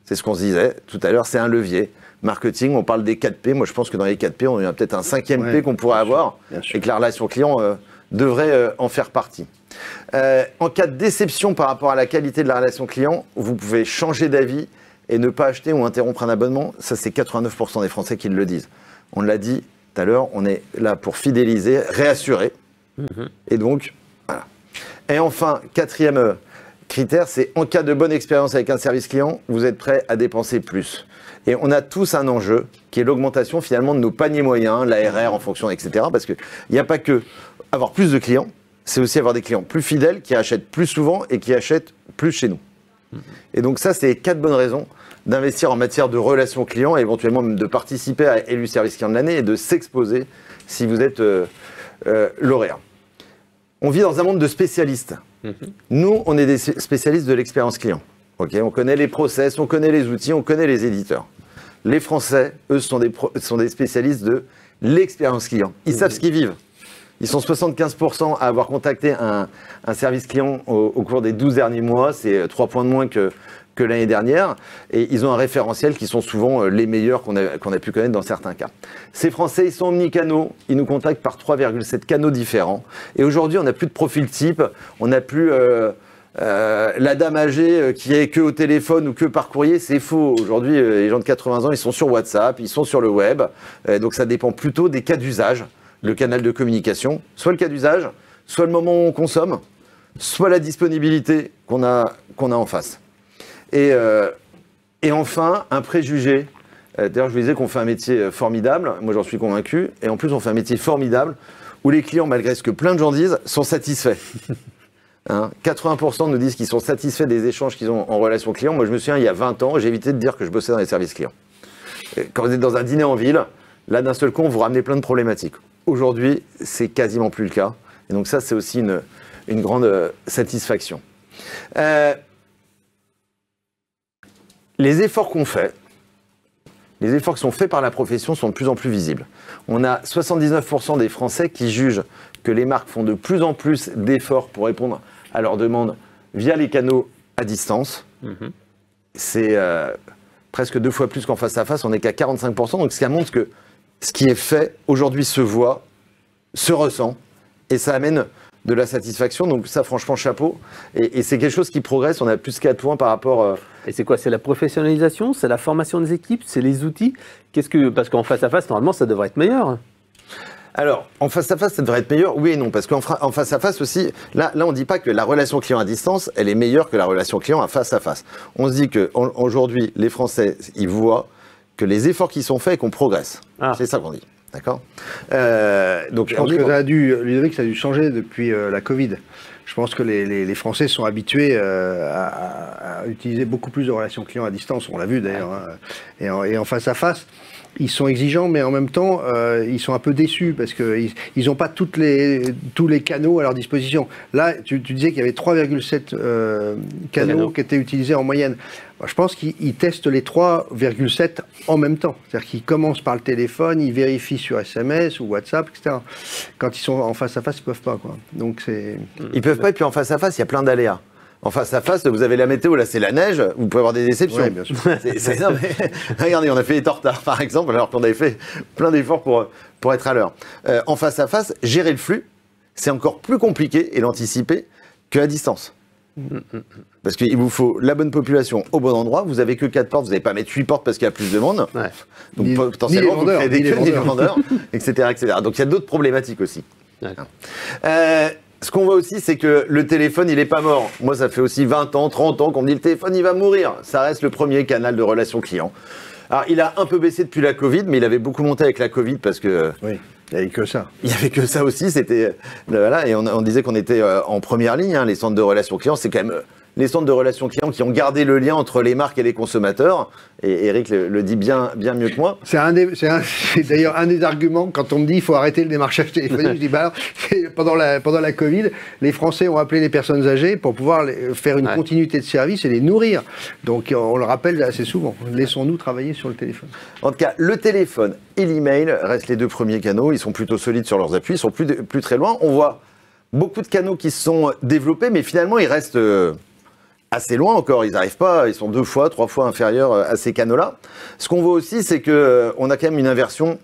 C'est ce qu'on se disait tout à l'heure, c'est un levier. Marketing, on parle des 4 P. Moi, je pense que dans les 4 P, on a peut-être un 5e P qu'on pourrait avoir et que la relation client devrait en faire partie. En cas de déception par rapport à la qualité de la relation client, vous pouvez changer d'avis et ne pas acheter ou interrompre un abonnement. Ça, c'est 89% des Français qui le disent. On l'a dit tout à l'heure, on est là pour fidéliser, réassurer. Et donc, voilà. Et enfin, 4e critère, c'est en cas de bonne expérience avec un service client, vous êtes prêt à dépenser plus. Et on a tous un enjeu qui est l'augmentation finalement de nos paniers moyens, l'ARR en fonction, etc. Parce qu'il n'y a pas que avoir plus de clients, c'est aussi avoir des clients plus fidèles qui achètent plus souvent et qui achètent plus chez nous. Et donc ça, c'est 4 bonnes raisons d'investir en matière de relations clients et éventuellement même de participer à Élu Service Client de l'année et de s'exposer si vous êtes lauréat. On vit dans un monde de spécialistes. Nous, on est des spécialistes de l'expérience client. Okay, on connaît les process, on connaît les outils, on connaît les éditeurs. Les Français, eux, sont des spécialistes de l'expérience client. Ils savent ce qu'ils vivent. Ils sont 75% à avoir contacté un service client au cours des 12 derniers mois. C'est 3 points de moins que l'année dernière. Et ils ont un référentiel qui sont souvent les meilleurs qu'on a pu connaître dans certains cas. Ces Français, ils sont omnicanaux. Ils nous contactent par 3,7 canaux différents. Et aujourd'hui, on n'a plus de profil type. On n'a plus la dame âgée qui est que au téléphone ou que par courrier. C'est faux. Aujourd'hui, les gens de 80 ans, ils sont sur WhatsApp, ils sont sur le web. Donc ça dépend plutôt des cas d'usage. Le canal de communication, soit le cas d'usage, soit le moment où on consomme, soit la disponibilité qu'on a en face. Et enfin, un préjugé. D'ailleurs, je vous disais qu'on fait un métier formidable, moi j'en suis convaincu, et en plus on fait un métier formidable où les clients, malgré ce que plein de gens disent, sont satisfaits. 80% nous disent qu'ils sont satisfaits des échanges qu'ils ont en relation client. Moi je me souviens, il y a 20 ans, j'ai évité de dire que je bossais dans les services clients. Quand vous êtes dans un dîner en ville, là d'un seul coup, on vous ramenez plein de problématiques. Aujourd'hui, c'est quasiment plus le cas. Et donc ça, c'est aussi une grande satisfaction. Les efforts qu'on fait, les efforts qui sont faits par la profession sont de plus en plus visibles. On a 79% des Français qui jugent que les marques font de plus en plus d'efforts pour répondre à leurs demandes via les canaux à distance. C'est presque 2 fois plus qu'en face à face. On n'est qu'à 45%. Donc ça montre que ce qui est fait aujourd'hui se voit, se ressent, et ça amène de la satisfaction. Donc ça, franchement, chapeau. Et c'est quelque chose qui progresse. On a plus 4 points par rapport... Et c'est quoi? C'est la professionnalisation? C'est la formation des équipes? C'est les outils? Parce qu'en face à face, normalement, ça devrait être meilleur. Alors, en face à face, ça devrait être meilleur? Oui et non. Parce qu'en face à face aussi, là on ne dit pas que la relation client à distance, elle est meilleure que la relation client à face à face. On se dit qu'aujourd'hui, les Français, ils voient que les efforts qui sont faits et qu'on progresse. C'est ça qu'on dit. D'accord. Donc je pense que Ludovic, ça a dû changer depuis la Covid. Je pense que les Français sont habitués à utiliser beaucoup plus de relations clients à distance. On l'a vu d'ailleurs. Et en face à face, ils sont exigeants, mais en même temps, ils sont un peu déçus parce qu'ils n'ont pas tous les canaux à leur disposition. Là, tu disais qu'il y avait 3,7 canaux qui étaient utilisés en moyenne. Je pense qu'ils testent les 3,7 en même temps. C'est-à-dire qu'ils commencent par le téléphone, ils vérifient sur SMS ou WhatsApp, etc. Quand ils sont en face à face, ils ne peuvent pas, quoi. Donc c'est... Ils peuvent pas, et puis en face à face, il y a plein d'aléas. En face à face, vous avez la météo, là c'est la neige, vous pouvez avoir des déceptions. Oui, bien sûr. Non, mais, regardez, on a fait les tortards par exemple, alors qu'on avait fait plein d'efforts pour être à l'heure. En face à face, gérer le flux, c'est encore plus compliqué et l'anticiper qu'à distance. Parce qu'il vous faut la bonne population au bon endroit, vous n'avez que 4 portes, vous n'allez pas mettre 8 portes parce qu'il y a plus de monde. Ouais. Donc potentiellement, vous créez des queues, ni les vendeurs, etc., etc. Donc il y a d'autres problématiques aussi. Ce qu'on voit aussi, c'est que le téléphone, il n'est pas mort. Moi, ça fait aussi 20 ans, 30 ans qu'on me dit le téléphone, il va mourir. Ça reste le premier canal de relation client. Alors, il a un peu baissé depuis la Covid, mais il avait beaucoup monté avec la Covid parce que... Oui, il n'y avait que ça. Il n'y avait que ça aussi, c'était... Voilà, et on disait qu'on était en première ligne, hein, les centres de relations clients, c'est quand même les centres de relations clients qui ont gardé le lien entre les marques et les consommateurs. Et Eric le dit bien mieux que moi. C'est d'ailleurs un des arguments quand on me dit il faut arrêter le démarchage téléphonique. Je dis pendant la Covid, les Français ont appelé les personnes âgées pour pouvoir faire une continuité de service et les nourrir. Donc on le rappelle assez souvent. Laissons-nous travailler sur le téléphone. En tout cas, le téléphone et l'email restent les deux premiers canaux. Ils sont plutôt solides sur leurs appuis. Ils sont plus très loin. On voit beaucoup de canaux qui se sont développés, mais finalement ils restent assez loin encore, ils n'arrivent pas, ils sont 2 fois, 3 fois inférieurs à ces canaux-là. Ce qu'on voit aussi, c'est qu'on a quand même une inversion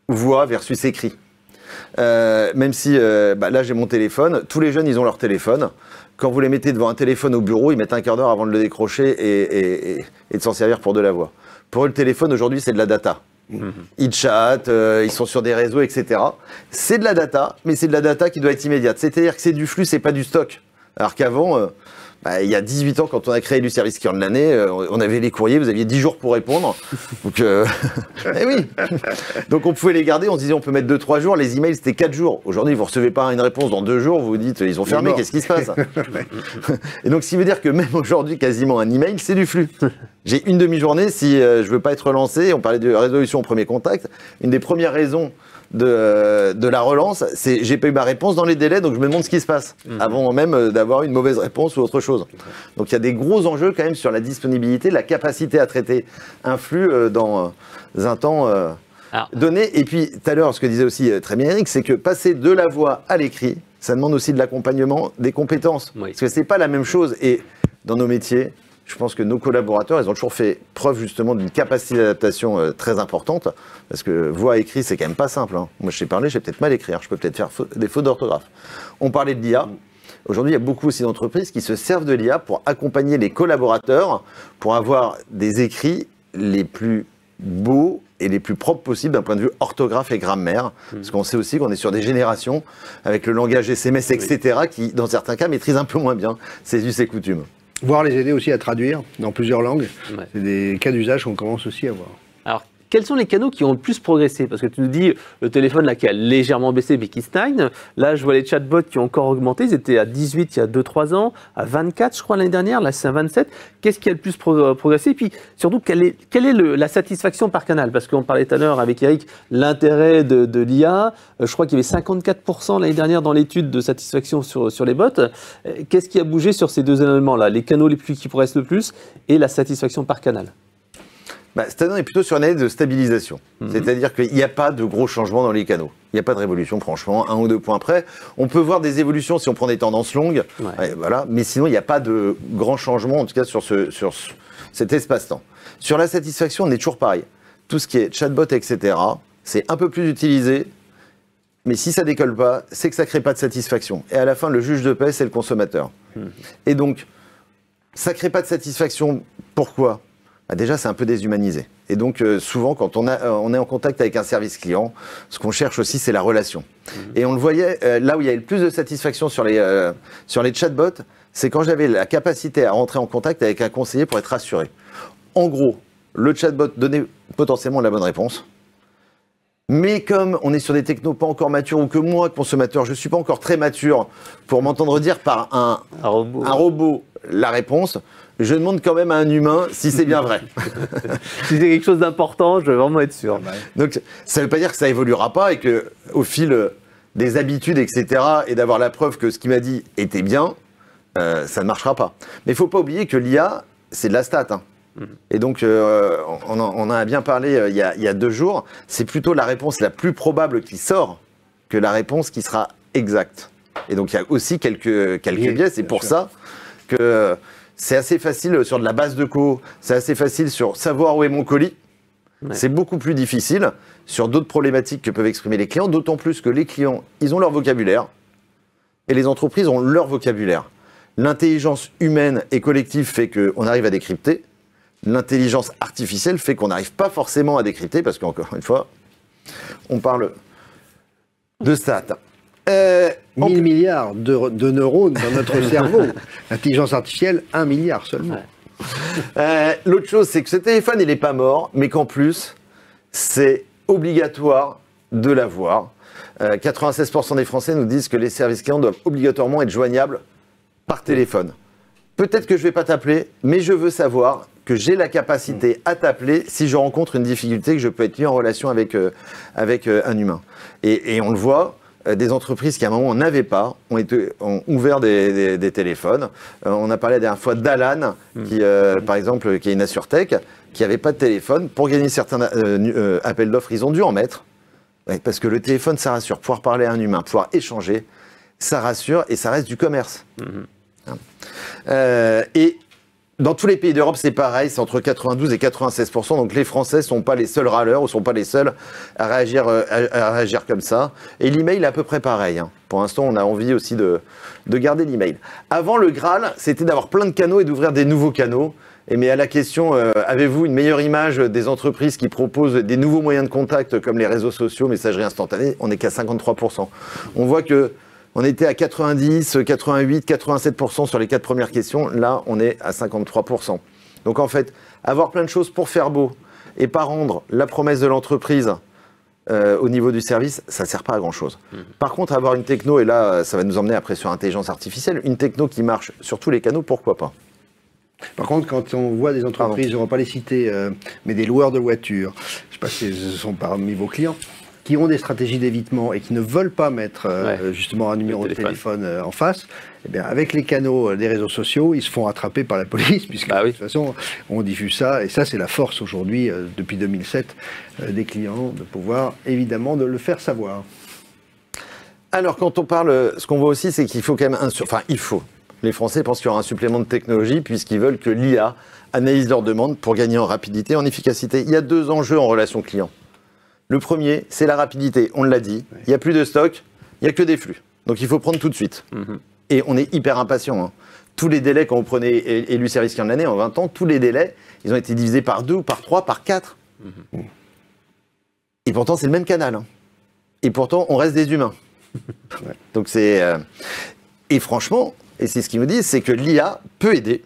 voix versus écrit. Même si, là j'ai mon téléphone, tous les jeunes ils ont leur téléphone. Quand vous les mettez devant un téléphone au bureau, ils mettent un quart d'heure avant de le décrocher et de s'en servir pour de la voix. Pour eux, le téléphone aujourd'hui, c'est de la data. Ils chatent, ils sont sur des réseaux, etc. C'est de la data, mais c'est de la data qui doit être immédiate. C'est-à-dire que c'est du flux, c'est pas du stock. Alors qu'avant, il y a 18 ans, quand on a créé le service client de l'année, on avait les courriers, vous aviez 10 jours pour répondre. Donc, eh oui. Donc on pouvait les garder, on se disait on peut mettre 2-3 jours, les emails c'était 4 jours. Aujourd'hui, vous recevez pas une réponse dans 2 jours, vous vous dites ils ont fermé, qu'est-ce qui se passe? Et donc, ce qui veut dire que même aujourd'hui, quasiment un email, c'est du flux. J'ai une demi-journée, si je veux pas être relancé, on parlait de résolution au premier contact, une des premières raisons de la relance, c'est j'ai pas eu ma réponse dans les délais, donc je me demande ce qui se passe, avant même d'avoir une mauvaise réponse ou autre chose. Donc il y a des gros enjeux quand même sur la disponibilité, la capacité à traiter un flux dans un temps donné. Et puis tout à l'heure, ce que disait aussi très bien Eric, c'est que passer de la voix à l'écrit, ça demande aussi de l'accompagnement, des compétences. Oui. Parce que c'est pas la même chose. Et dans nos métiers, je pense que nos collaborateurs, ils ont toujours fait preuve justement d'une capacité d'adaptation très importante, parce que voix écrit, c'est quand même pas simple. Hein. Moi, je sais parler, je sais peut-être mal écrire, je peux peut-être faire des fautes d'orthographe. On parlait de l'IA. Aujourd'hui, il y a beaucoup aussi d'entreprises qui se servent de l'IA pour accompagner les collaborateurs, pour avoir des écrits les plus beaux et les plus propres possibles d'un point de vue orthographe et grammaire. Parce qu'on sait aussi qu'on est sur des générations, avec le langage SMS, etc., qui, dans certains cas, maîtrisent un peu moins bien ces us et coutumes. Voire les aider aussi à traduire dans plusieurs langues. Ouais. C'est des cas d'usage qu'on commence aussi à voir. Alors, quels sont les canaux qui ont le plus progressé? Parce que tu nous dis, le téléphone là qui a légèrement baissé mais qui stagne. Là, je vois les chatbots qui ont encore augmenté. Ils étaient à 18 il y a 2-3 ans, à 24 je crois l'année dernière. Là, c'est à 27. Qu'est-ce qui a le plus progressé? Et puis, surtout, quelle est la satisfaction par canal? Parce qu'on parlait tout à l'heure avec Eric, l'intérêt de l'IA. Je crois qu'il y avait 54% l'année dernière dans l'étude de satisfaction sur les bots. Qu'est-ce qui a bougé sur ces deux éléments-là? Les canaux qui progressent le plus et la satisfaction par canal? Cette année, on est plutôt sur une année de stabilisation. C'est-à-dire qu'il n'y a pas de gros changements dans les canaux. Il n'y a pas de révolution, franchement, 1 ou 2 points près. On peut voir des évolutions si on prend des tendances longues, voilà. Mais sinon, il n'y a pas de grands changements, en tout cas sur cet espace-temps. Sur la satisfaction, on est toujours pareil. Tout ce qui est chatbot, etc., c'est un peu plus utilisé, mais si ça décolle pas, c'est que ça ne crée pas de satisfaction. Et à la fin, le juge de paix, c'est le consommateur. Et donc, ça ne crée pas de satisfaction. Pourquoi ? Déjà, c'est un peu déshumanisé. Et donc, souvent, quand on est en contact avec un service client, ce qu'on cherche aussi, c'est la relation. Et on le voyait, là où il y avait le plus de satisfaction sur les chatbots, c'est quand j'avais la capacité à rentrer en contact avec un conseiller pour être rassuré. En gros, le chatbot donnait potentiellement la bonne réponse. Mais comme on est sur des technos pas encore matures, ou que moi, consommateur, je ne suis pas encore très mature pour m'entendre dire par un robot la réponse, je demande quand même à un humain si c'est bien vrai. Si c'est quelque chose d'important, je veux vraiment être sûr. Donc, ça ne veut pas dire que ça évoluera pas et qu'au fil des habitudes, etc., et d'avoir la preuve que ce qu'il m'a dit était bien, ça ne marchera pas. Mais il ne faut pas oublier que l'IA, c'est de la stat. Hein. Et donc, on en a bien parlé il y a 2 jours, c'est plutôt la réponse la plus probable qui sort que la réponse qui sera exacte. Et donc, il y a aussi quelques biais. C'est pour ça que c'est assez facile sur de la base de co, c'est assez facile sur savoir où est mon colis. Ouais. C'est beaucoup plus difficile sur d'autres problématiques que peuvent exprimer les clients, d'autant plus que les clients, ils ont leur vocabulaire et les entreprises ont leur vocabulaire. L'intelligence humaine et collective fait qu'on arrive à décrypter. L'intelligence artificielle fait qu'on n'arrive pas forcément à décrypter, parce qu'encore une fois, on parle de stats. 1000 milliards de neurones dans notre cerveau. L'intelligence artificielle, 1 milliard seulement. L'autre chose, c'est que ce téléphone, il n'est pas mort, mais qu'en plus, c'est obligatoire de l'avoir. 96% des Français nous disent que les services clients doivent obligatoirement être joignables par téléphone. peut-être que je ne vais pas t'appeler, mais je veux savoir que j'ai la capacité à t'appeler si je rencontre une difficulté, que je peux être mis en relation avec un humain. Et on le voit, des entreprises qui à un moment n'avaient pas, ont ouvert des téléphones. On a parlé la dernière fois d'Alan, qui, par exemple, qui est une AssureTech, qui n'avait pas de téléphone. Pour gagner certains appels d'offres, ils ont dû en mettre. Parce que le téléphone, ça rassure. Pouvoir parler à un humain, pouvoir échanger, ça rassure et ça reste du commerce. Et dans tous les pays d'Europe, c'est pareil, c'est entre 92 et 96%. Donc les Français ne sont pas les seuls râleurs ou ne sont pas les seuls à réagir comme ça. Et l'email est à peu près pareil. Pour l'instant, on a envie aussi de garder l'email. Avant, le Graal, c'était d'avoir plein de canaux et d'ouvrir des nouveaux canaux. Mais à la question, avez-vous une meilleure image des entreprises qui proposent des nouveaux moyens de contact comme les réseaux sociaux, messagerie instantanée, on n'est qu'à 53%. On voit que on était à 90, 88, 87% sur les 4 premières questions. Là, on est à 53%. Donc en fait, avoir plein de choses pour faire beau et pas rendre la promesse de l'entreprise au niveau du service, ça ne sert pas à grand-chose. Par contre, avoir une techno, et là, ça va nous emmener après sur l'intelligence artificielle, une techno qui marche sur tous les canaux, pourquoi pas ? Par contre, quand on voit des entreprises, on ne va pas les citer, mais des loueurs de voitures, je ne sais pas si ce sont parmi vos clients, qui ont des stratégies d'évitement et qui ne veulent pas mettre justement un numéro de téléphone en face, eh bien, avec les canaux des réseaux sociaux, ils se font attraper par la police, puisque de toute façon, on diffuse ça, et ça c'est la force aujourd'hui, depuis 2007, des clients, de pouvoir évidemment de le faire savoir. Alors quand on parle, ce qu'on voit aussi, c'est qu'il faut quand même, les Français pensent qu'il y aura un supplément de technologie, puisqu'ils veulent que l'IA analyse leurs demandes pour gagner en rapidité, en efficacité. Il y a 2 enjeux en relation client. Le premier, c'est la rapidité, on l'a dit. Il n'y a plus de stock, il n'y a que des flux. Donc il faut prendre tout de suite. Et on est hyper impatient. Tous les délais, quand vous prenez élu service client de l'année, en 20 ans, tous les délais, ils ont été divisés par 2, par 3, par 4. Et pourtant, c'est le même canal. Et pourtant, on reste des humains. Donc c'est... Et franchement, et c'est ce qu'ils nous disent, c'est que l'IA peut aider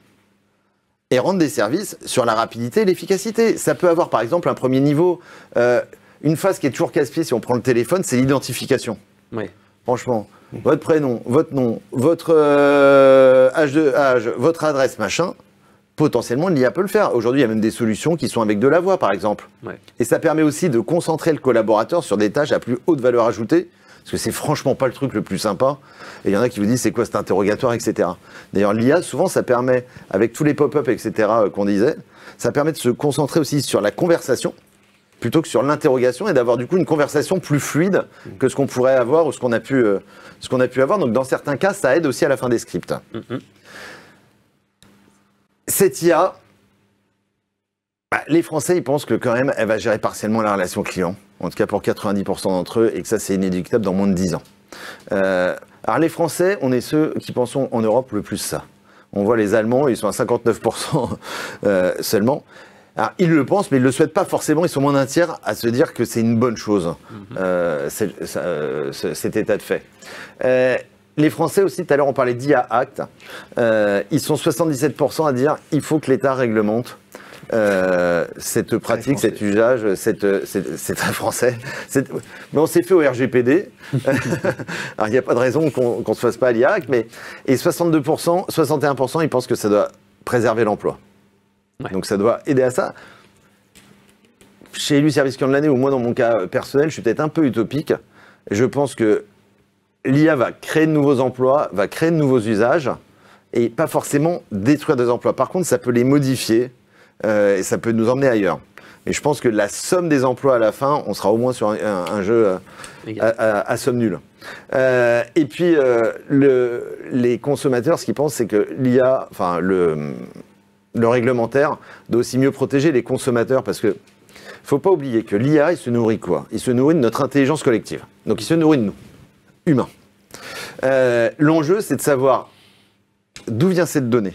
et rendre des services sur la rapidité et l'efficacité. Ça peut avoir, par exemple, un premier niveau... une phase qui est toujours casse-pied si on prend le téléphone, c'est l'identification. Franchement, votre prénom, votre nom, votre âge, votre adresse, machin, potentiellement l'IA peut le faire. Aujourd'hui, il y a même des solutions qui sont avec de la voix, par exemple. Et ça permet aussi de concentrer le collaborateur sur des tâches à plus haute valeur ajoutée, parce que c'est franchement pas le truc le plus sympa. Et il y en a qui vous disent c'est quoi cet interrogatoire, etc. D'ailleurs, l'IA, souvent, ça permet, avec tous les pop-up, etc., qu'on disait, ça permet de se concentrer aussi sur la conversation, plutôt que sur l'interrogation, et d'avoir du coup une conversation plus fluide que ce qu'on pourrait avoir ou ce qu'on a pu avoir. Donc dans certains cas, ça aide aussi à la fin des scripts. Cette IA, les Français, ils pensent que quand même, elle va gérer partiellement la relation client, en tout cas pour 90% d'entre eux, et que ça, c'est inéluctable dans moins de 10 ans. Alors les Français, on est ceux qui pensons en Europe le plus ça. On voit les Allemands, ils sont à 59% seulement. Alors, ils le pensent, mais ils ne le souhaitent pas forcément. Ils sont moins d'un tiers à se dire que c'est une bonne chose, cet état de fait. Les Français aussi, tout à l'heure, on parlait d'IA Act. Ils sont 77% à dire qu'il faut que l'État réglemente cette pratique, cet usage. C'est très français. Mais on s'est fait au RGPD. Alors, il n'y a pas de raison qu'on ne se fasse pas à l'IA Act. Et 62%, 61%, ils pensent que ça doit préserver l'emploi. Donc ça doit aider à ça. Chez élu service client de l'année, ou moi dans mon cas personnel, je suis peut-être un peu utopique. Je pense que l'IA va créer de nouveaux emplois, va créer de nouveaux usages, et pas forcément détruire des emplois. Par contre, ça peut les modifier, et ça peut nous emmener ailleurs. Mais je pense que la somme des emplois à la fin, on sera au moins sur un jeu à somme nulle. Et puis, les consommateurs, ce qu'ils pensent, c'est que l'IA, enfin le réglementaire doit aussi mieux protéger les consommateurs, parce que faut pas oublier que l'IA, il se nourrit quoi? Il se nourrit de notre intelligence collective. Donc il se nourrit de nous, humains. L'enjeu, c'est de savoir d'où vient cette donnée.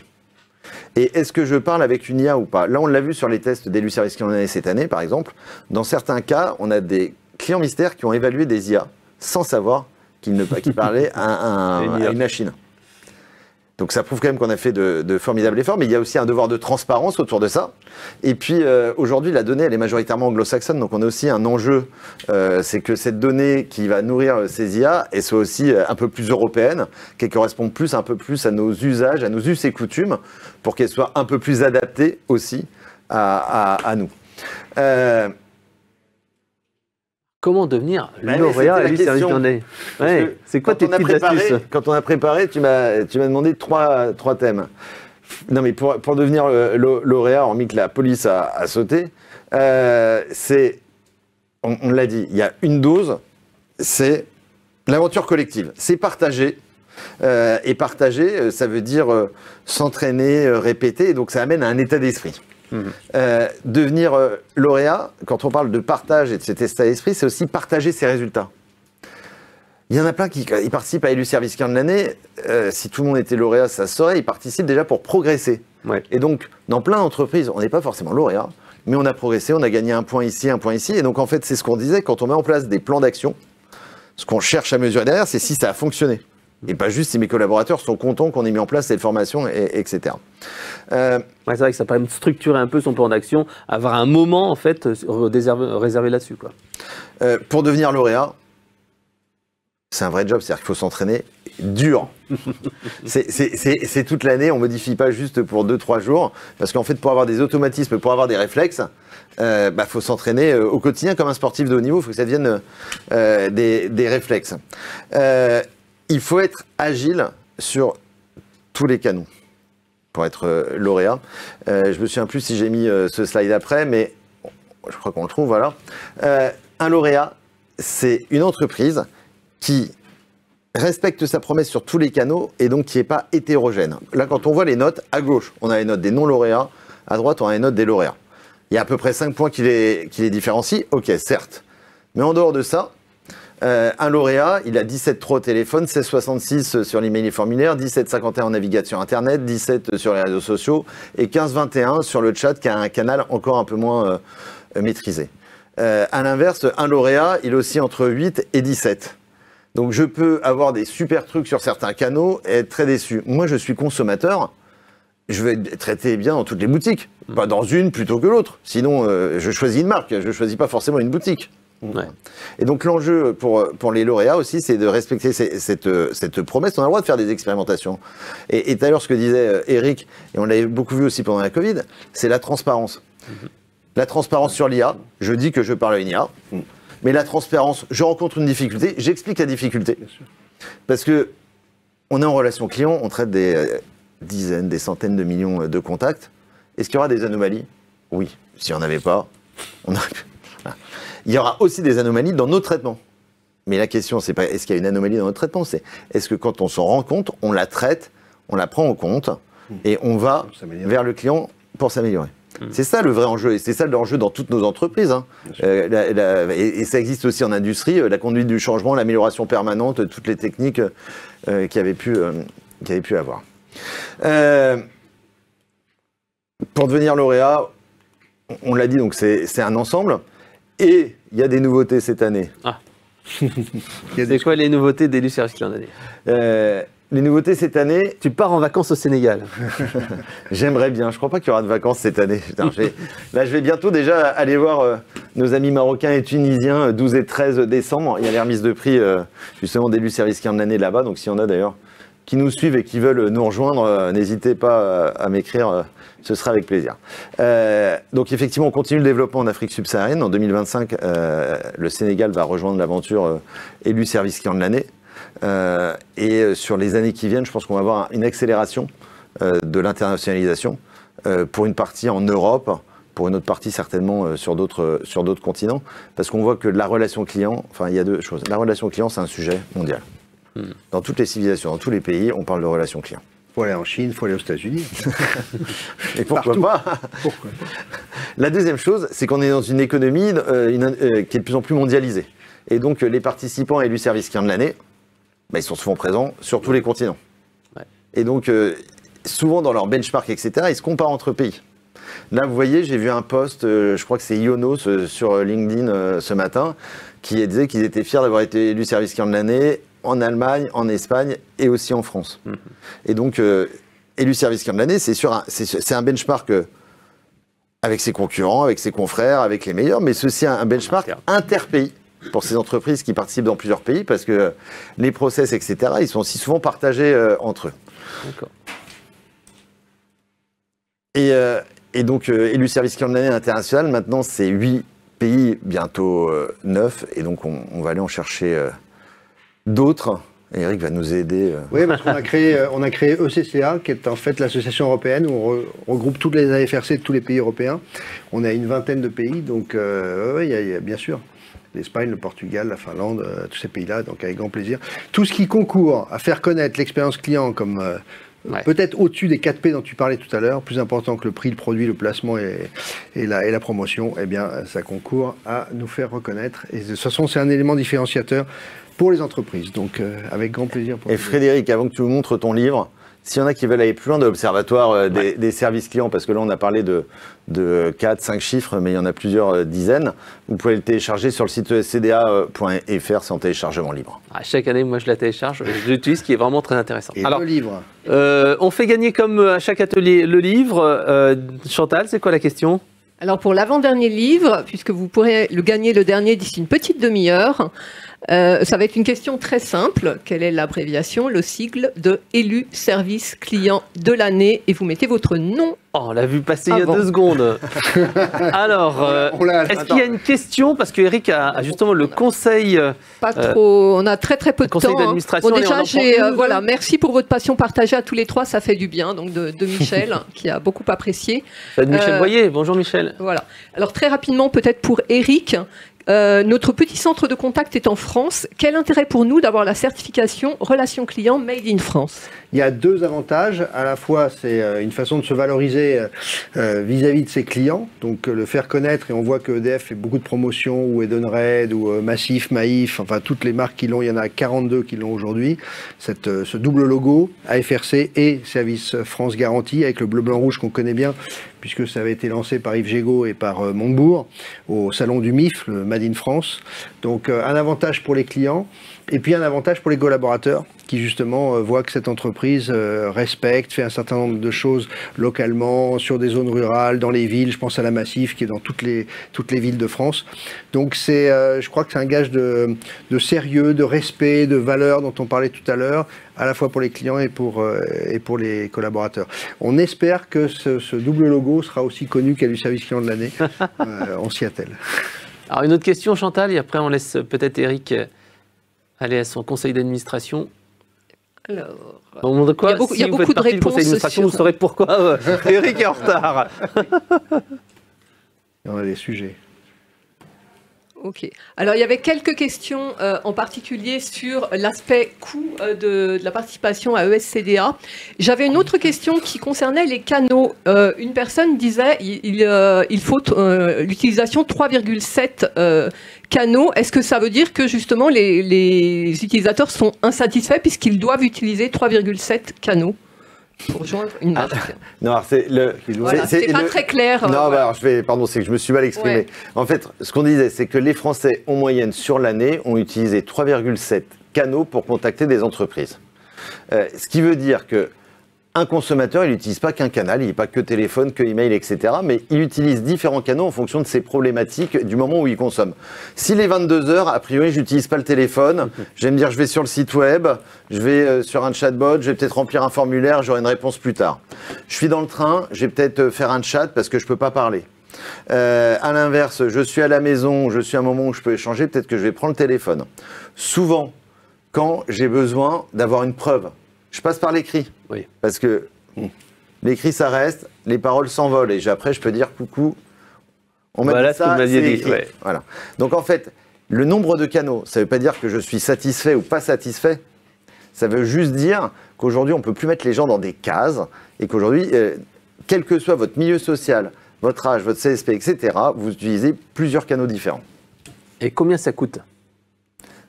Et est-ce que je parle avec une IA ou pas? Là, on l'a vu sur les tests d'élu service client de l'année cette année, par exemple. Dans certains cas, on a des clients mystères qui ont évalué des IA sans savoir qu'ils parlaient à une machine. Donc ça prouve quand même qu'on a fait de formidables efforts, mais il y a aussi un devoir de transparence autour de ça. Et puis aujourd'hui, la donnée, elle est majoritairement anglo-saxonne, donc on a aussi un enjeu, c'est que cette donnée qui va nourrir ces IA, elle soit aussi un peu plus européenne, qu'elle corresponde un peu plus à nos usages, à nos us et coutumes, pour qu'elle soit un peu plus adaptée aussi à nous. Comment devenir lauréat élu service client de l'année? Ouais, c'est quoi tes petites astuces? Quand on a préparé, tu m'as demandé trois thèmes. Non, mais pour devenir lauréat, hormis que la police a sauté, c'est, on l'a dit, il y a une dose, c'est l'aventure collective. C'est partager. Et partager, ça veut dire s'entraîner, répéter, et donc ça amène à un état d'esprit. Devenir lauréat, quand on parle de partage et de cet état d'esprit, c'est aussi partager ses résultats. Il y en a plein qui participent à élu service client de l'année. Si tout le monde était lauréat, ça se saurait. Ils participent déjà pour progresser. Ouais. Et donc, dans plein d'entreprises, on n'est pas forcément lauréat, mais on a progressé, on a gagné un point ici, un point ici. Et donc, en fait, c'est ce qu'on disait, quand on met en place des plans d'action, ce qu'on cherche à mesurer derrière, c'est si ça a fonctionné. Et pas juste si mes collaborateurs sont contents qu'on ait mis en place cette formation, etc. Ouais, c'est vrai que ça permet de structurer un peu son plan d'action, avoir un moment en fait réservé là-dessus, quoi. Pour devenir lauréat, c'est un vrai job, c'est-à-dire qu'il faut s'entraîner dur. C'est toute l'année, on ne modifie pas juste pour 2-3 jours, parce qu'en fait, pour avoir des automatismes, pour avoir des réflexes, faut s'entraîner au quotidien comme un sportif de haut niveau, il faut que ça devienne des réflexes. Il faut être agile sur tous les canaux pour être lauréat. Je me souviens plus si j'ai mis ce slide après, mais je crois qu'on le trouve, voilà. Un lauréat, c'est une entreprise qui respecte sa promesse sur tous les canaux et donc qui n'est pas hétérogène. Là, quand on voit les notes, à gauche, on a les notes des non-lauréats, à droite, on a les notes des lauréats. Il y a à peu près 5 points qui les différencient, ok, certes. Mais en dehors de ça, un lauréat, il a 17.3 au téléphone, 16.66 sur l'email et formulaire, 17.51 en navigation Internet, 17 sur les réseaux sociaux et 15.21 sur le chat qui a un canal encore un peu moins maîtrisé. À l'inverse, un lauréat, il est aussi entre 8 et 17. Donc je peux avoir des super trucs sur certains canaux et être très déçu. Moi, je suis consommateur, je vais être traité bien dans toutes les boutiques, pas dans une plutôt que l'autre. Sinon, je choisis une marque, je ne choisis pas forcément une boutique. Ouais. Et donc l'enjeu pour les lauréats aussi, c'est de respecter cette promesse. On a le droit de faire des expérimentations. Et tout à l'heure, ce que disait Eric, et on l'avait beaucoup vu aussi pendant la Covid, c'est la transparence. La transparence sur l'IA, je dis que je parle à une IA, mais la transparence, je rencontre une difficulté, j'explique la difficulté. Parce que on est en relation client, on traite des dizaines, des centaines de millions de contacts. Est-ce qu'il y aura des anomalies? Oui. S'il n'y en avait pas, on aurait pu. Il y aura aussi des anomalies dans nos traitements. Mais la question, c'est pas est-ce qu'il y a une anomalie dans notre traitement, c'est est-ce que quand on s'en rend compte, on la traite, on la prend en compte et on va vers le client pour s'améliorer. C'est ça le vrai enjeu, et c'est ça l'enjeu dans toutes nos entreprises. Hein. Et ça existe aussi en industrie, la conduite du changement, l'amélioration permanente, toutes les techniques qu'il y avait pu avoir. Pour devenir lauréat, on l'a dit, donc c'est un ensemble. Et il y a des nouveautés cette année. Ah. C'est quoi les nouveautés d'élu service client de l'année? Les nouveautés cette année... Tu pars en vacances au Sénégal. J'aimerais bien. Je ne crois pas qu'il y aura de vacances cette année. Putain, je vais bientôt déjà aller voir nos amis marocains et tunisiens 12 et 13 décembre. Il y a les remises de prix justement d'élu service client de l'année là-bas. Donc s'il y en a d'ailleurs qui nous suivent et qui veulent nous rejoindre, n'hésitez pas à m'écrire. Ce sera avec plaisir. Donc effectivement, on continue le développement en Afrique subsaharienne. En 2025, le Sénégal va rejoindre l'aventure élu service client de l'année. Et sur les années qui viennent, je pense qu'on va avoir une accélération de l'internationalisation pour une partie en Europe, pour une autre partie certainement sur d'autres continents, parce qu'on voit que la relation client, enfin il y a deux choses. La relation client, c'est un sujet mondial. Dans toutes les civilisations, dans tous les pays, on parle de relation client. Il faut aller en Chine, il faut aller aux États-Unis. Et pourquoi pas? Pourquoi pas? La deuxième chose, c'est qu'on est dans une économie qui est de plus en plus mondialisée. Et donc les participants à élu service client de l'année, ils sont souvent présents sur tous les continents. Ouais. Et donc, souvent dans leur benchmark, etc., ils se comparent entre pays. Là, vous voyez, j'ai vu un post, je crois que c'est Ionos sur LinkedIn ce matin, qui disait qu'ils étaient fiers d'avoir été élus service client de l'année en Allemagne, en Espagne et aussi en France. Et donc, élu service client de l'année, c'est un benchmark avec ses concurrents, avec ses confrères, avec les meilleurs, mais c'est aussi un benchmark interpays pour ces entreprises qui participent dans plusieurs pays, parce que les process, etc., ils sont aussi souvent partagés entre eux. D'accord. Et donc, élu service client de l'année international, maintenant, c'est 8 pays, bientôt 9, et donc on va aller en chercher d'autres. Et Eric va nous aider. Oui, parce qu'on a créé ECCA, qui est en fait l'association européenne où on regroupe toutes les AFRC de tous les pays européens. On a une vingtaine de pays, donc il y a bien sûr l'Espagne, le Portugal, la Finlande, tous ces pays-là, donc avec grand plaisir. Tout ce qui concourt à faire connaître l'expérience client comme peut-être au-dessus des 4 P dont tu parlais tout à l'heure, plus important que le prix, le produit, le placement et la promotion, eh bien, ça concourt à nous faire reconnaître. Et de toute façon, c'est un élément différenciateur pour les entreprises. Donc, avec grand plaisir. Et Frédéric, avant que tu nous montres ton livre, s'il y en a qui veulent aller plus loin de l'observatoire des services clients, parce que là, on a parlé de 4, 5 chiffres, mais il y en a plusieurs dizaines, vous pouvez le télécharger sur le site cda.fr, c'est en téléchargement libre. Chaque année, moi, je la télécharge, je l'utilise, ce qui est vraiment très intéressant. Et alors, le livre. On fait gagner, comme à chaque atelier, le livre. Chantal, c'est quoi la question ? Alors, pour l'avant-dernier livre, puisque vous pourrez le gagner le dernier d'ici une petite demi-heure, ça va être une question très simple. Quelle est l'abréviation, le sigle de élu service client de l'année? Et vous mettez votre nom. Oh, on l'a vu passer il y a 2 secondes. Alors, est-ce qu'il y a une question? Parce que Eric a justement le conseil. Pas trop. On a très peu de temps. Conseil d'administration. Bon, déjà, voilà, merci pour votre passion partagée à tous les 3. Ça fait du bien. Donc de Michel, qui a beaucoup apprécié. De Michel Boyer. Bonjour Michel. Voilà. Alors très rapidement, peut-être pour Eric. Notre petit centre de contact est en France. Quel intérêt pour nous d'avoir la certification Relation Client Made in France? Il y a 2 avantages. À la fois, c'est une façon de se valoriser vis-à-vis de ses clients, donc le faire connaître. Et on voit que EDF fait beaucoup de promotions, ou Edenred, ou Massif, Maïf, enfin toutes les marques qui l'ont. Il y en a 42 qui l'ont aujourd'hui. Ce double logo, AFRC et Service France Garantie, avec le bleu, blanc, rouge qu'on connaît bien, puisque ça avait été lancé par Yves Gégaud et par Montebourg, au salon du MIF, le Made in France. Donc un avantage pour les clients, et puis un avantage pour les collaborateurs, qui justement voient que cette entreprise respecte, fait un certain nombre de choses localement, sur des zones rurales, dans les villes. Je pense à la Massif, qui est dans toutes les villes de France. Donc je crois que c'est un gage de sérieux, de respect, de valeur dont on parlait tout à l'heure, à la fois pour les clients et pour les collaborateurs. On espère que ce double logo sera aussi connu qu'élu service client de l'année. On s'y attelle. Alors une autre question, Chantal, et après on laisse peut-être Eric aller à son conseil d'administration. Alors, il y a beaucoup de réponses. Vous saurez pourquoi Eric est en retard. On a des sujets. Ok. Alors, il y avait quelques questions, en particulier sur l'aspect coût de la participation à ESCDA. J'avais une autre question qui concernait les canaux. Une personne disait il faut l'utilisation de 3,7 canaux. Est-ce que ça veut dire que justement les utilisateurs sont insatisfaits puisqu'ils doivent utiliser 3,7 canaux pour joindre une marque? Non, c'est pas très clair. Non, alors pardon, c'est que je me suis mal exprimé. Ouais. En fait, ce qu'on disait, c'est que les Français, en moyenne, sur l'année, ont utilisé 3,7 canaux pour contacter des entreprises. Ce qui veut dire que un consommateur, il n'utilise pas qu'un canal, il n'est pas que téléphone, que email, etc. Mais il utilise différents canaux en fonction de ses problématiques du moment où il consomme. S'il est 22h, a priori, je n'utilise pas le téléphone. Je vais me dire, je vais sur le site web, je vais sur un chatbot, je vais peut-être remplir un formulaire, j'aurai une réponse plus tard. Je suis dans le train, je vais peut-être faire un chat parce que je ne peux pas parler. À l'inverse, je suis à la maison, je suis à un moment où je peux échanger, peut-être que je vais prendre le téléphone. Souvent, quand j'ai besoin d'avoir une preuve, je passe par l'écrit, oui. Parce que l'écrit ça reste, les paroles s'envolent et après je peux dire coucou, on m'a dit ça, c'est écrit. Ouais. Voilà. Donc en fait, le nombre de canaux, ça ne veut pas dire que je suis satisfait ou pas satisfait, ça veut juste dire qu'aujourd'hui on ne peut plus mettre les gens dans des cases et qu'aujourd'hui, quel que soit votre milieu social, votre âge, votre CSP, etc., vous utilisez plusieurs canaux différents. Et combien ça coûte ?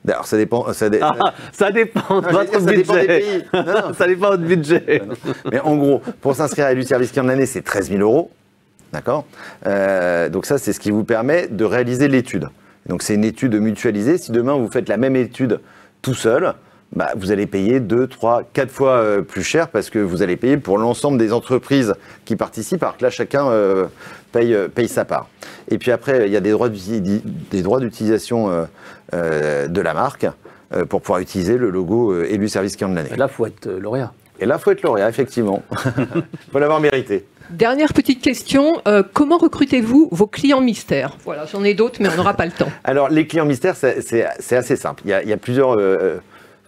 Alors, ça dépend. Ça dépend de votre budget. Ça dépend de votre budget. Mais en gros, pour s'inscrire à élu service client de l'année, c'est 13 000 €. D'accord. Donc ça, c'est ce qui vous permet de réaliser l'étude. Donc c'est une étude mutualisée. Si demain vous faites la même étude tout seul, bah, vous allez payer 2, 3, 4 fois plus cher parce que vous allez payer pour l'ensemble des entreprises qui participent, alors que là, chacun paye sa part. Et puis après, il y a des droits d'utilisation de la marque pour pouvoir utiliser le logo élu service client de l'année. Et là, il faut être lauréat. Et là, il faut être lauréat, effectivement. Il faut l'avoir mérité. Dernière petite question, comment recrutez-vous vos clients mystères? Voilà, j'en ai d'autres, mais on n'aura pas le temps. Alors, les clients mystères, c'est assez simple. Il y a plusieurs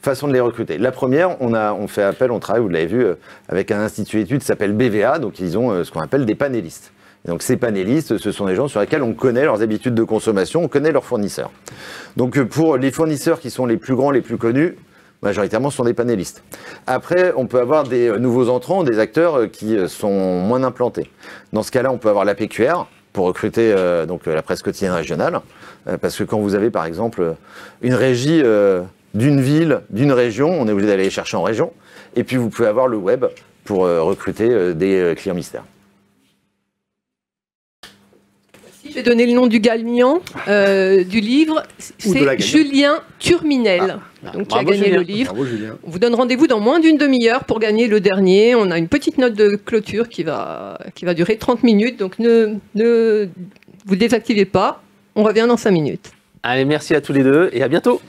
façons de les recruter. La première, on fait appel, on travaille, vous l'avez vu, avec un institut d'études qui s'appelle BVA, donc ils ont ce qu'on appelle des panélistes. Et donc ces panélistes, ce sont des gens sur lesquels on connaît leurs habitudes de consommation, on connaît leurs fournisseurs. Donc pour les fournisseurs qui sont les plus grands, les plus connus, majoritairement ce sont des panélistes. Après, on peut avoir des nouveaux entrants, des acteurs qui sont moins implantés. Dans ce cas-là, on peut avoir la PQR pour recruter donc la presse quotidienne régionale, parce que quand vous avez par exemple une régie d'une ville, d'une région, on est obligé d'aller les chercher en région. Et puis vous pouvez avoir le web pour recruter des clients mystères. Je vais donner le nom du gagnant du livre, c'est Julien Turminel, donc, qui a gagné le livre. Bravo, Julien. On vous donne rendez-vous dans moins d'une demi-heure pour gagner le dernier. On a une petite note de clôture qui va durer 30 minutes, donc ne vous désactivez pas. On revient dans 5 minutes. Allez, merci à tous les deux et à bientôt.